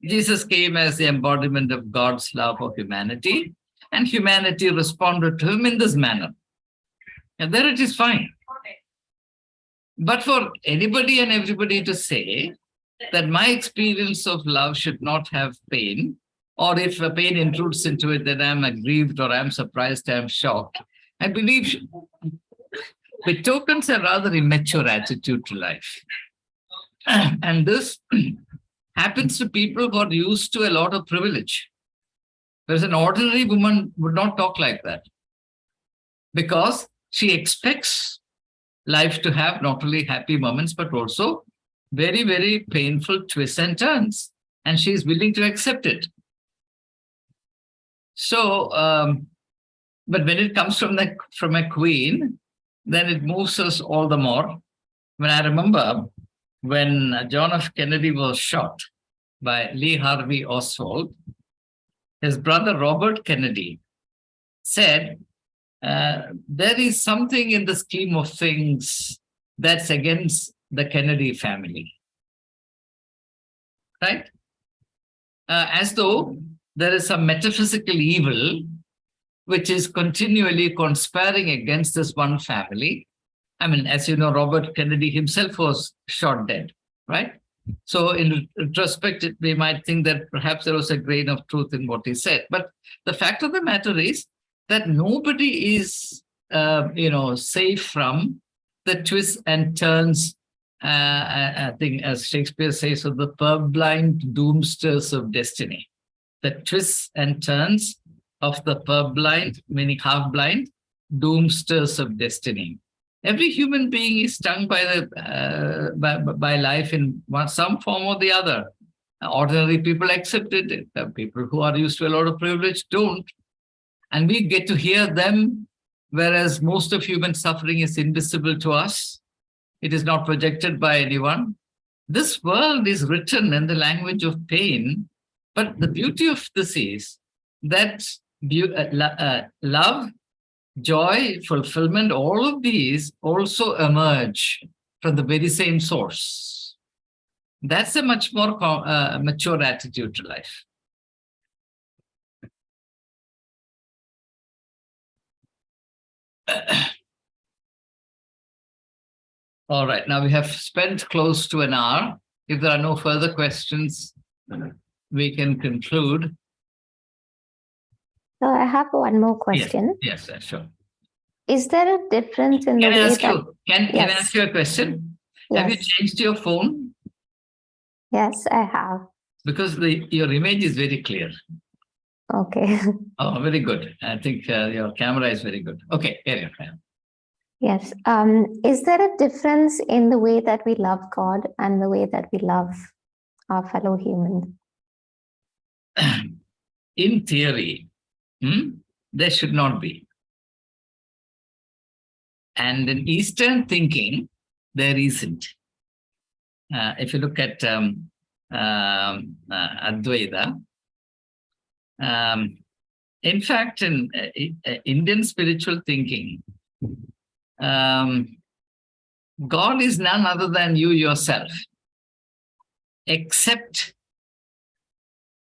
Jesus came as the embodiment of God's love for humanity, and humanity responded to him in this manner. And there it is fine. But for anybody and everybody to say that my experience of love should not have pain, or if a pain intrudes into it, then I'm aggrieved or I'm surprised, I'm shocked, I believe betokens a rather immature attitude to life. And this happens to people who are used to a lot of privilege. Whereas an ordinary woman would not talk like that, because she expects life to have not only happy moments, but also very, very painful twists and turns. And she's willing to accept it. So, but when it comes from a queen, then it moves us all the more. When I remember when John F. Kennedy was shot by Lee Harvey Oswald, his brother Robert Kennedy said, there is something in the scheme of things that's against the Kennedy family, right? As though there is some metaphysical evil which is continually conspiring against this one family. I mean, as you know, Robert Kennedy himself was shot dead, right? So in retrospect, we might think that perhaps there was a grain of truth in what he said. But the fact of the matter is that nobody is, safe from the twists and turns, I think, as Shakespeare says, of the purblind doomsters of destiny. The twists and turns of the purblind, meaning half-blind, doomsters of destiny. Every human being is stung by life in some form or the other. Ordinary people accept it. People who are used to a lot of privilege don't. And we get to hear them, whereas most of human suffering is invisible to us. It is not projected by anyone. This world is written in the language of pain, but the beauty of this is that love, joy, fulfillment, all of these also emerge from the very same source. That's a much more mature attitude to life. All right, now we have spent close to an hour. If there are no further questions, we can conclude.
So I have one more question.
Yes, sure.
Is there a difference in the way that...
Can I ask you a question?
Yes.
Have you changed your phone?
Yes, I have.
Because your image is very clear.
Okay.
Oh, very good. I think your camera is very good. Okay, carry on.
Yes. Is there a difference in the way that we love God and the way that we love our fellow humans?
In theory, There should not be. And in Eastern thinking, there isn't. If you look at Advaita, in fact, in Indian spiritual thinking, God is none other than you yourself, except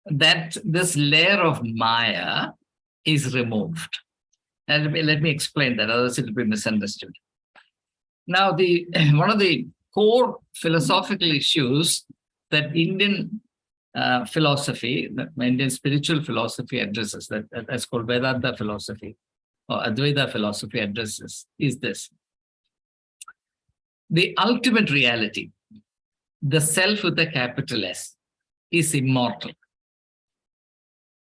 that this layer of Maya is removed. And let me explain that, otherwise it will be misunderstood. Now, one of the core philosophical issues that Indian philosophy, that Indian spiritual philosophy addresses, that's called Vedanta philosophy or Advaita philosophy addresses, is this. The ultimate reality, the self with a capital S, is immortal.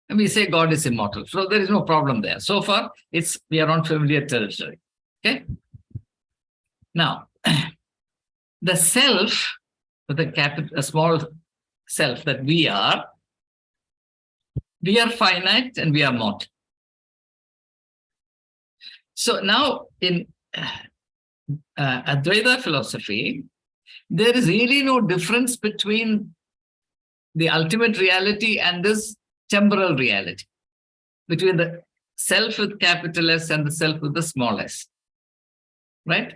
And we say God is immortal. So there is no problem there. So far, we are on familiar territory. Okay? Now, the self with a small self that we are finite and we are mortal. So now in Advaita philosophy, there is really no difference between the ultimate reality and this temporal reality, between the self with capital S and the self with the small s, right?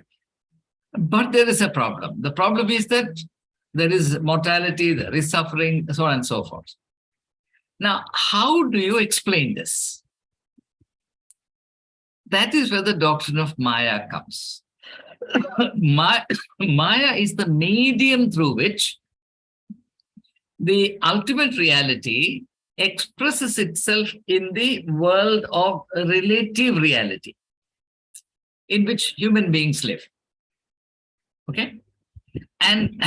But there is a problem. The problem is that there is mortality, there is suffering, so on and so forth. Now, how do you explain this? That is where the doctrine of Maya comes. Maya is the medium through which the ultimate reality expresses itself in the world of relative reality in which human beings live. Okay? And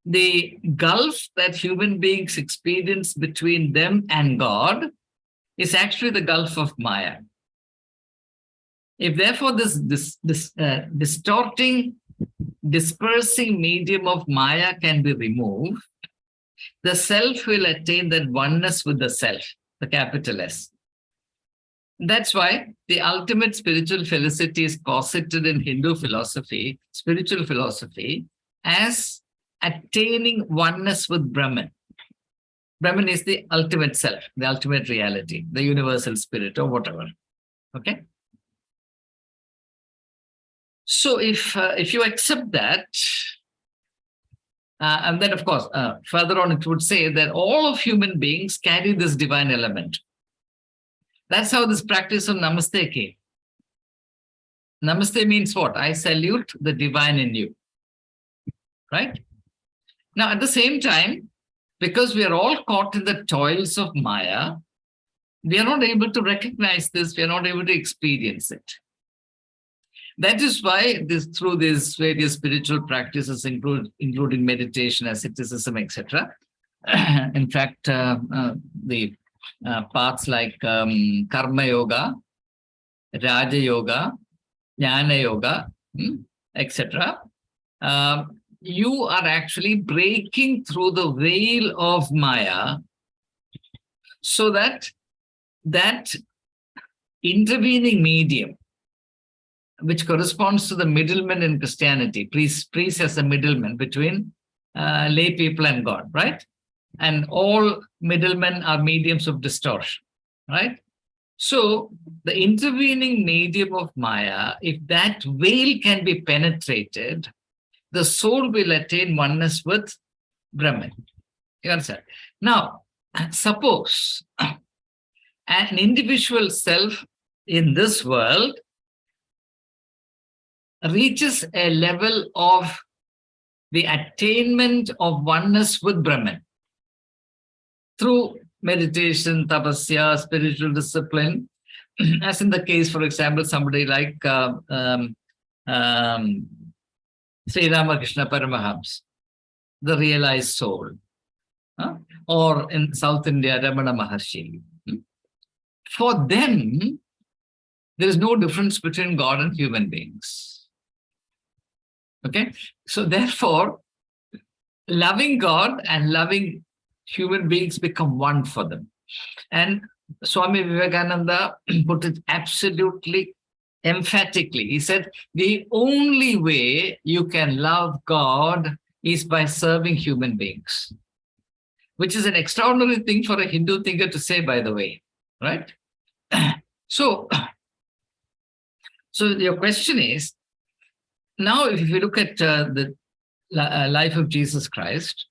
the gulf that human beings experience between them and God is actually the gulf of Maya. If therefore this distorting, dispersing medium of Maya can be removed, the self will attain that oneness with the self, the capital S. That's why the ultimate spiritual felicity is cosseted in Hindu philosophy, spiritual philosophy, as attaining oneness with Brahman. Brahman is the ultimate self, the ultimate reality, the universal spirit or whatever. Okay? So if you accept that, and then of course, further on it would say that all of human beings carry this divine element. That's how this practice of Namaste came. Namaste means what? I salute the divine in you, right? Now, at the same time, because we are all caught in the toils of Maya, we are not able to recognize this, we are not able to experience it. That is why through these various spiritual practices, including meditation, asceticism, etc. In fact, the paths like Karma Yoga, Raja Yoga, Jnana Yoga, etc. You are actually breaking through the veil of Maya so that intervening medium, which corresponds to the middleman in Christianity, priest as a middleman between lay people and God, right? And all middlemen are mediums of distortion, right? So the intervening medium of Maya, if that veil can be penetrated, the soul will attain oneness with Brahman. You understand? Now, suppose an individual self in this world reaches a level of the attainment of oneness with Brahman through meditation, tapasya, spiritual discipline, as in the case, for example, somebody like Sri Ramakrishna Paramahamsa, the realized soul, or in South India, Ramana Maharshi. For them, there is no difference between God and human beings. Okay? So therefore, loving God and loving human beings become one for them. And Swami Vivekananda put it absolutely emphatically. He said, the only way you can love God is by serving human beings, which is an extraordinary thing for a Hindu thinker to say, by the way, right? So your question is, now if you look at the life of Jesus Christ,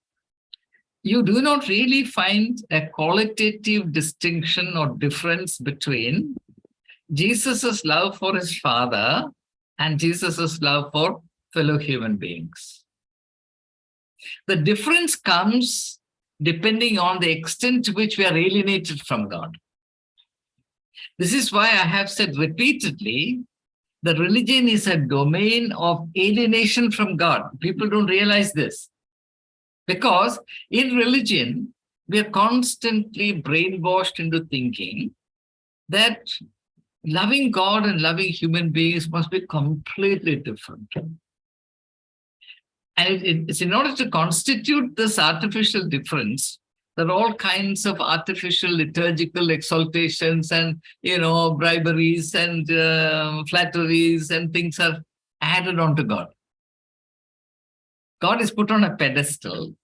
you do not really find a qualitative distinction or difference between Jesus's love for his Father and Jesus's love for fellow human beings. The difference comes depending on the extent to which we are alienated from God. This is why I have said repeatedly that religion is a domain of alienation from God. People don't realize this. Because in religion, we are constantly brainwashed into thinking that loving God and loving human beings must be completely different. And it's in order to constitute this artificial difference, there are all kinds of artificial liturgical exaltations and, briberies and flatteries and things are added on to God. God is put on a pedestal,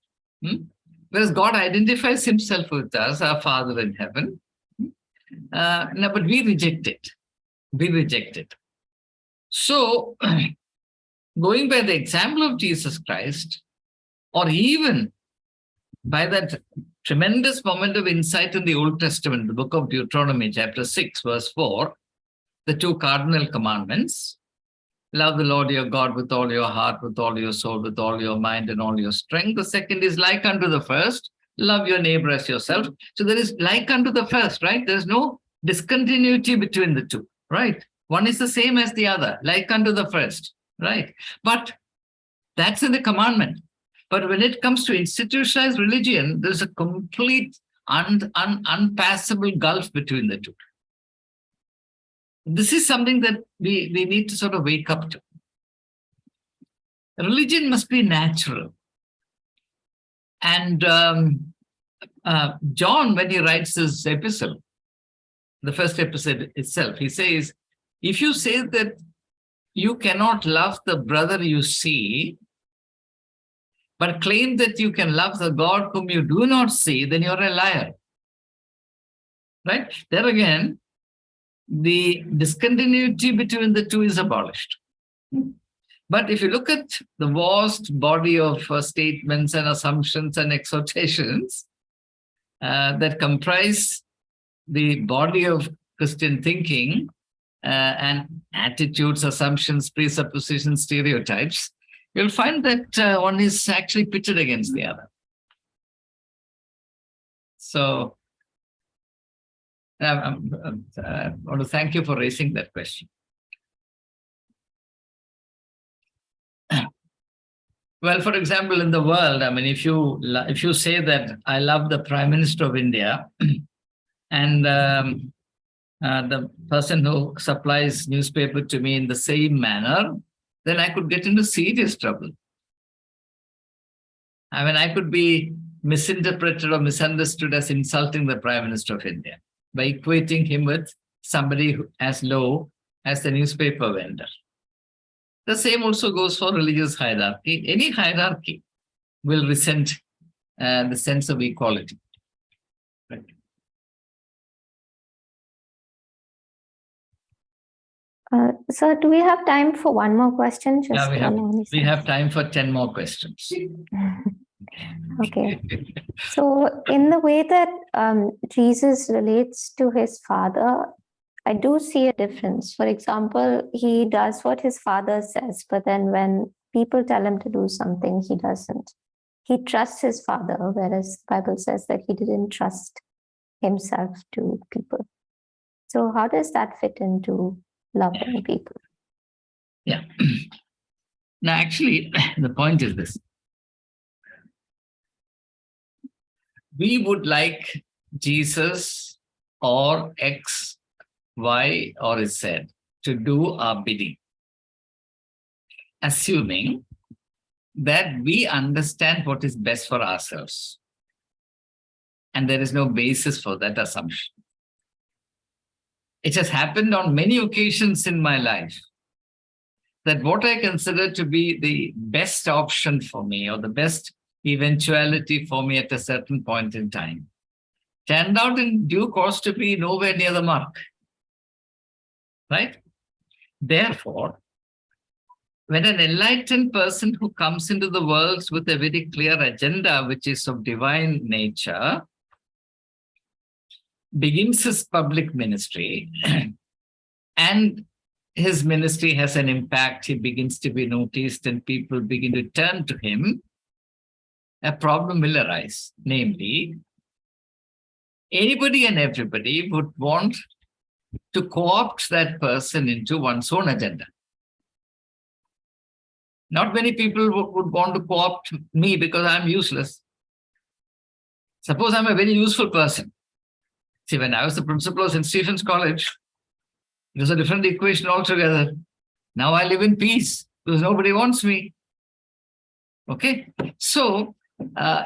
whereas God identifies himself with us, our Father in heaven. No, but we reject it. We reject it. So, going by the example of Jesus Christ, or even by that tremendous moment of insight in the Old Testament, the book of Deuteronomy, chapter 6, verse 4, the two cardinal commandments, love the Lord your God with all your heart, with all your soul, with all your mind and all your strength. The second is like unto the first, love your neighbor as yourself. So there is like unto the first, right? There's no discontinuity between the two, right? One is the same as the other, like unto the first, right? But that's in the commandment. But when it comes to institutionalized religion, there's a complete unpassable gulf between the two. This is something that we need to sort of wake up to. Religion must be natural. And John, when he writes his epistle, the first episode itself, he says, if you say that you cannot love the brother you see, but claim that you can love the God whom you do not see, then you're a liar. Right? There again, the discontinuity between the two is abolished. But if you look at the vast body of statements and assumptions and exhortations that comprise the body of Christian thinking and attitudes, assumptions, presuppositions, stereotypes, you'll find that one is actually pitted against the other. So I want to thank you for raising that question. Well, for example, in the world, I mean, if you say that I love the Prime Minister of India and the person who supplies newspaper to me in the same manner, then I could get into serious trouble. I mean, I could be misinterpreted or misunderstood as insulting the Prime Minister of India by equating him with somebody who, as low as the newspaper vendor. The same also goes for religious hierarchy. Any hierarchy will resent the sense of equality. Right.
So do we have time for one more question?
Yeah, we have time for 10 more questions.
Okay. So in the way that Jesus relates to his Father, I do see a difference. For example, he does what his Father says, but then when people tell him to do something, he doesn't. He trusts his Father, whereas the Bible says that he didn't trust himself to people. So how does that fit into loving people?
Yeah. Now, actually, the point is this. We would like Jesus or X, Y, or Z to do our bidding, assuming that we understand what is best for ourselves. And there is no basis for that assumption. It has happened on many occasions in my life that what I consider to be the best option for me or the best eventuality for me at a certain point in time turned out in due course to be nowhere near the mark. Right? Therefore, when an enlightened person who comes into the world with a very clear agenda, which is of divine nature, begins his public ministry and his ministry has an impact, he begins to be noticed and people begin to turn to him, a problem will arise. Namely, anybody and everybody would want to co-opt that person into one's own agenda. Not many people would want to co-opt me because I'm useless. Suppose I'm a very useful person. See, when I was the principal of St. Stephen's College, it was a different equation altogether. Now I live in peace because nobody wants me. Okay? So,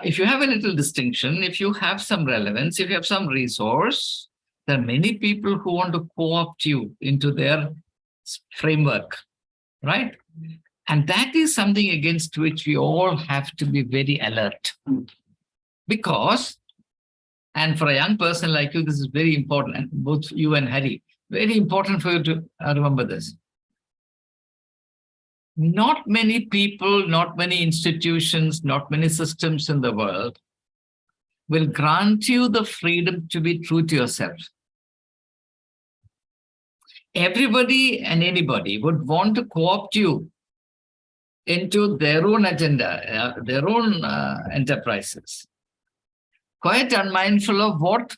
if you have a little distinction, if you have some relevance, if you have some resource, there are many people who want to co-opt you into their framework, right? And that is something against which we all have to be very alert. Because, and for a young person like you, this is very important, and both you and Hari, very important for you to remember this. Not many people, not many institutions, not many systems in the world will grant you the freedom to be true to yourself. Everybody and anybody would want to co-opt you into their own agenda, their own enterprises, quite unmindful of what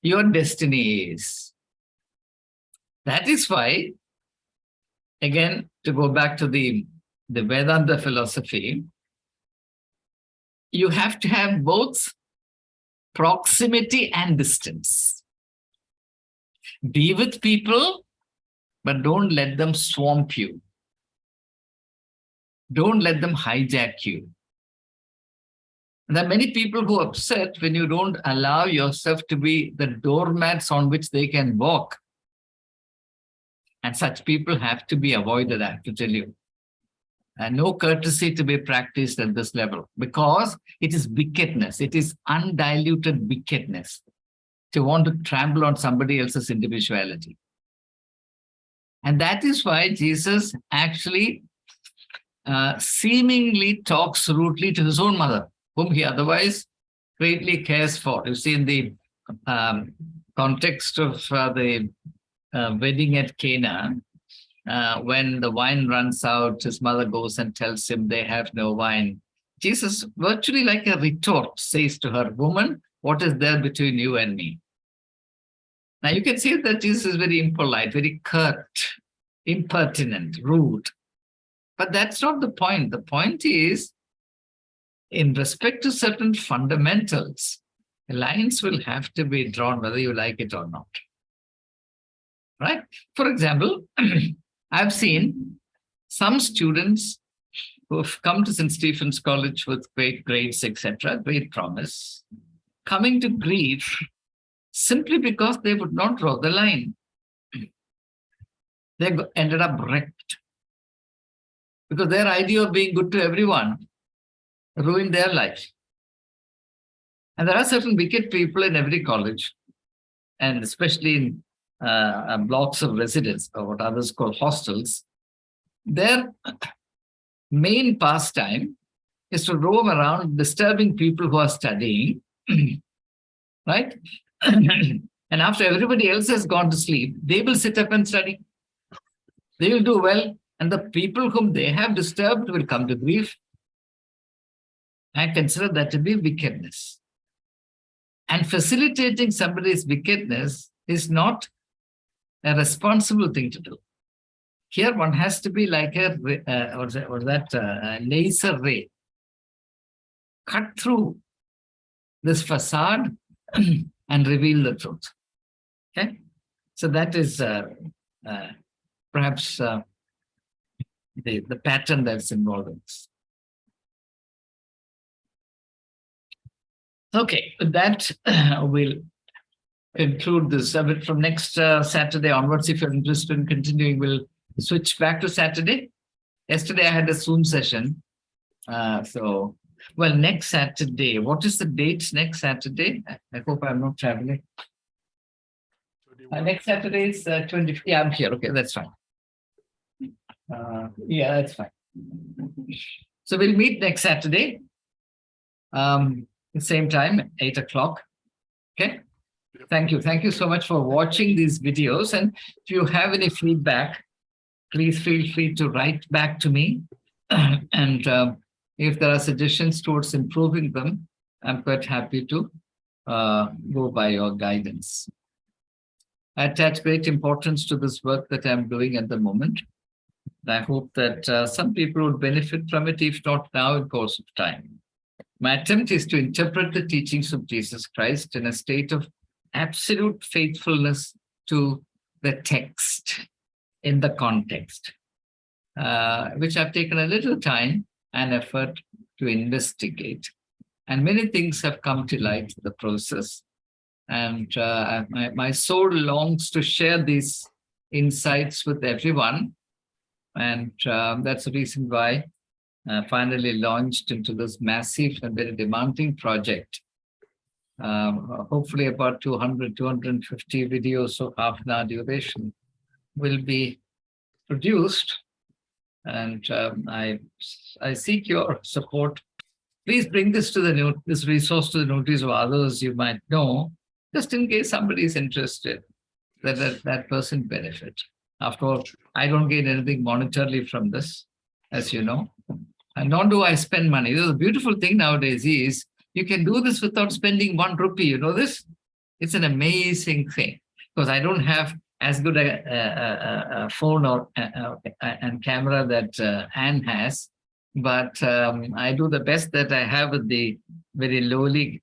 your destiny is. That is why, again, to go back to the Vedanta philosophy, you have to have both proximity and distance. Be with people, but don't let them swamp you. Don't let them hijack you. And there are many people who are upset when you don't allow yourself to be the doormats on which they can walk. And such people have to be avoided, I have to tell you. And no courtesy to be practiced at this level because it is wickedness. It is undiluted wickedness to want to trample on somebody else's individuality. And that is why Jesus actually seemingly talks rudely to his own mother, whom he otherwise greatly cares for. You see, in the context of the wedding at Cana, when the wine runs out, his mother goes and tells him they have no wine. Jesus, virtually like a retort, says to her, "Woman, what is there between you and me?" Now you can see that Jesus is very impolite, very curt, impertinent, rude. But that's not the point. The point is, in respect to certain fundamentals, lines will have to be drawn whether you like it or not. Right? For example, I've seen some students who have come to St. Stephen's College with great grades, etc., great promise, coming to grief simply because they would not draw the line. They ended up wrecked because their idea of being good to everyone ruined their life. And there are certain wicked people in every college, and especially in blocks of residence, or what others call hostels. Their main pastime is to roam around disturbing people who are studying, right? And after everybody else has gone to sleep, they will sit up and study. They will do well, and the people whom they have disturbed will come to grief. I consider that to be wickedness. And facilitating somebody's wickedness is not a responsible thing to do. Here one has to be like a laser ray, cut through this facade and reveal the truth. Okay, so that is perhaps the pattern that's involved in this. Okay, that we'll conclude this. But from next Saturday onwards, if you're interested in continuing, we'll switch back to Saturday. Yesterday, I had a Zoom session. Well, next Saturday, what is the date next Saturday? I hope I'm not traveling. Next Saturday is 20. Yeah, I'm here. Okay, that's fine. Yeah, that's fine. So we'll meet next Saturday. The same time, 8 o'clock. Okay. Thank you. Thank you so much for watching these videos. And if you have any feedback, please feel free to write back to me. And if there are suggestions towards improving them, I'm quite happy to go by your guidance. I attach great importance to this work that I'm doing at the moment. I hope that some people would benefit from it, if not now, in course of time. My attempt is to interpret the teachings of Jesus Christ in a state of absolute faithfulness to the text in the context, which I've taken a little time and effort to investigate. And many things have come to light in the process. And my soul longs to share these insights with everyone. And that's the reason why I finally launched into this massive and very demanding project. Hopefully about 200, 250 videos of half an hour duration will be produced. And I seek your support. Please bring this to this resource to the notice of others you might know, just in case somebody is interested, that person benefit. After all, I don't gain anything monetarily from this, as you know, and nor do I spend money. The beautiful thing nowadays is you can do this without spending 1 rupee. You know this? It's an amazing thing, because I don't have as good a phone or and camera that Anne has, but I do the best that I have with the very lowly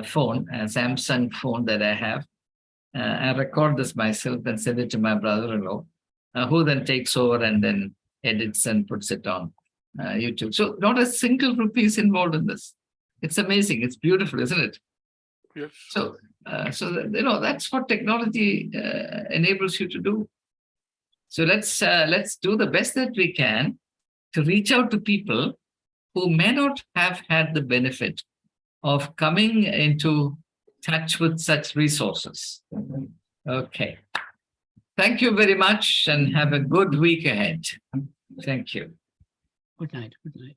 phone, a Samsung phone that I have. I record this myself and send it to my brother-in-law, who then takes over and then edits and puts it on YouTube. So not a single rupee is involved in this. It's amazing. It's beautiful, isn't it?
Yes.
So that's what technology enables you to do. So let's do the best that we can to reach out to people who may not have had the benefit of coming into touch with such resources. Okay. Thank you very much and have a good week ahead. Thank you.
Good night. Good night.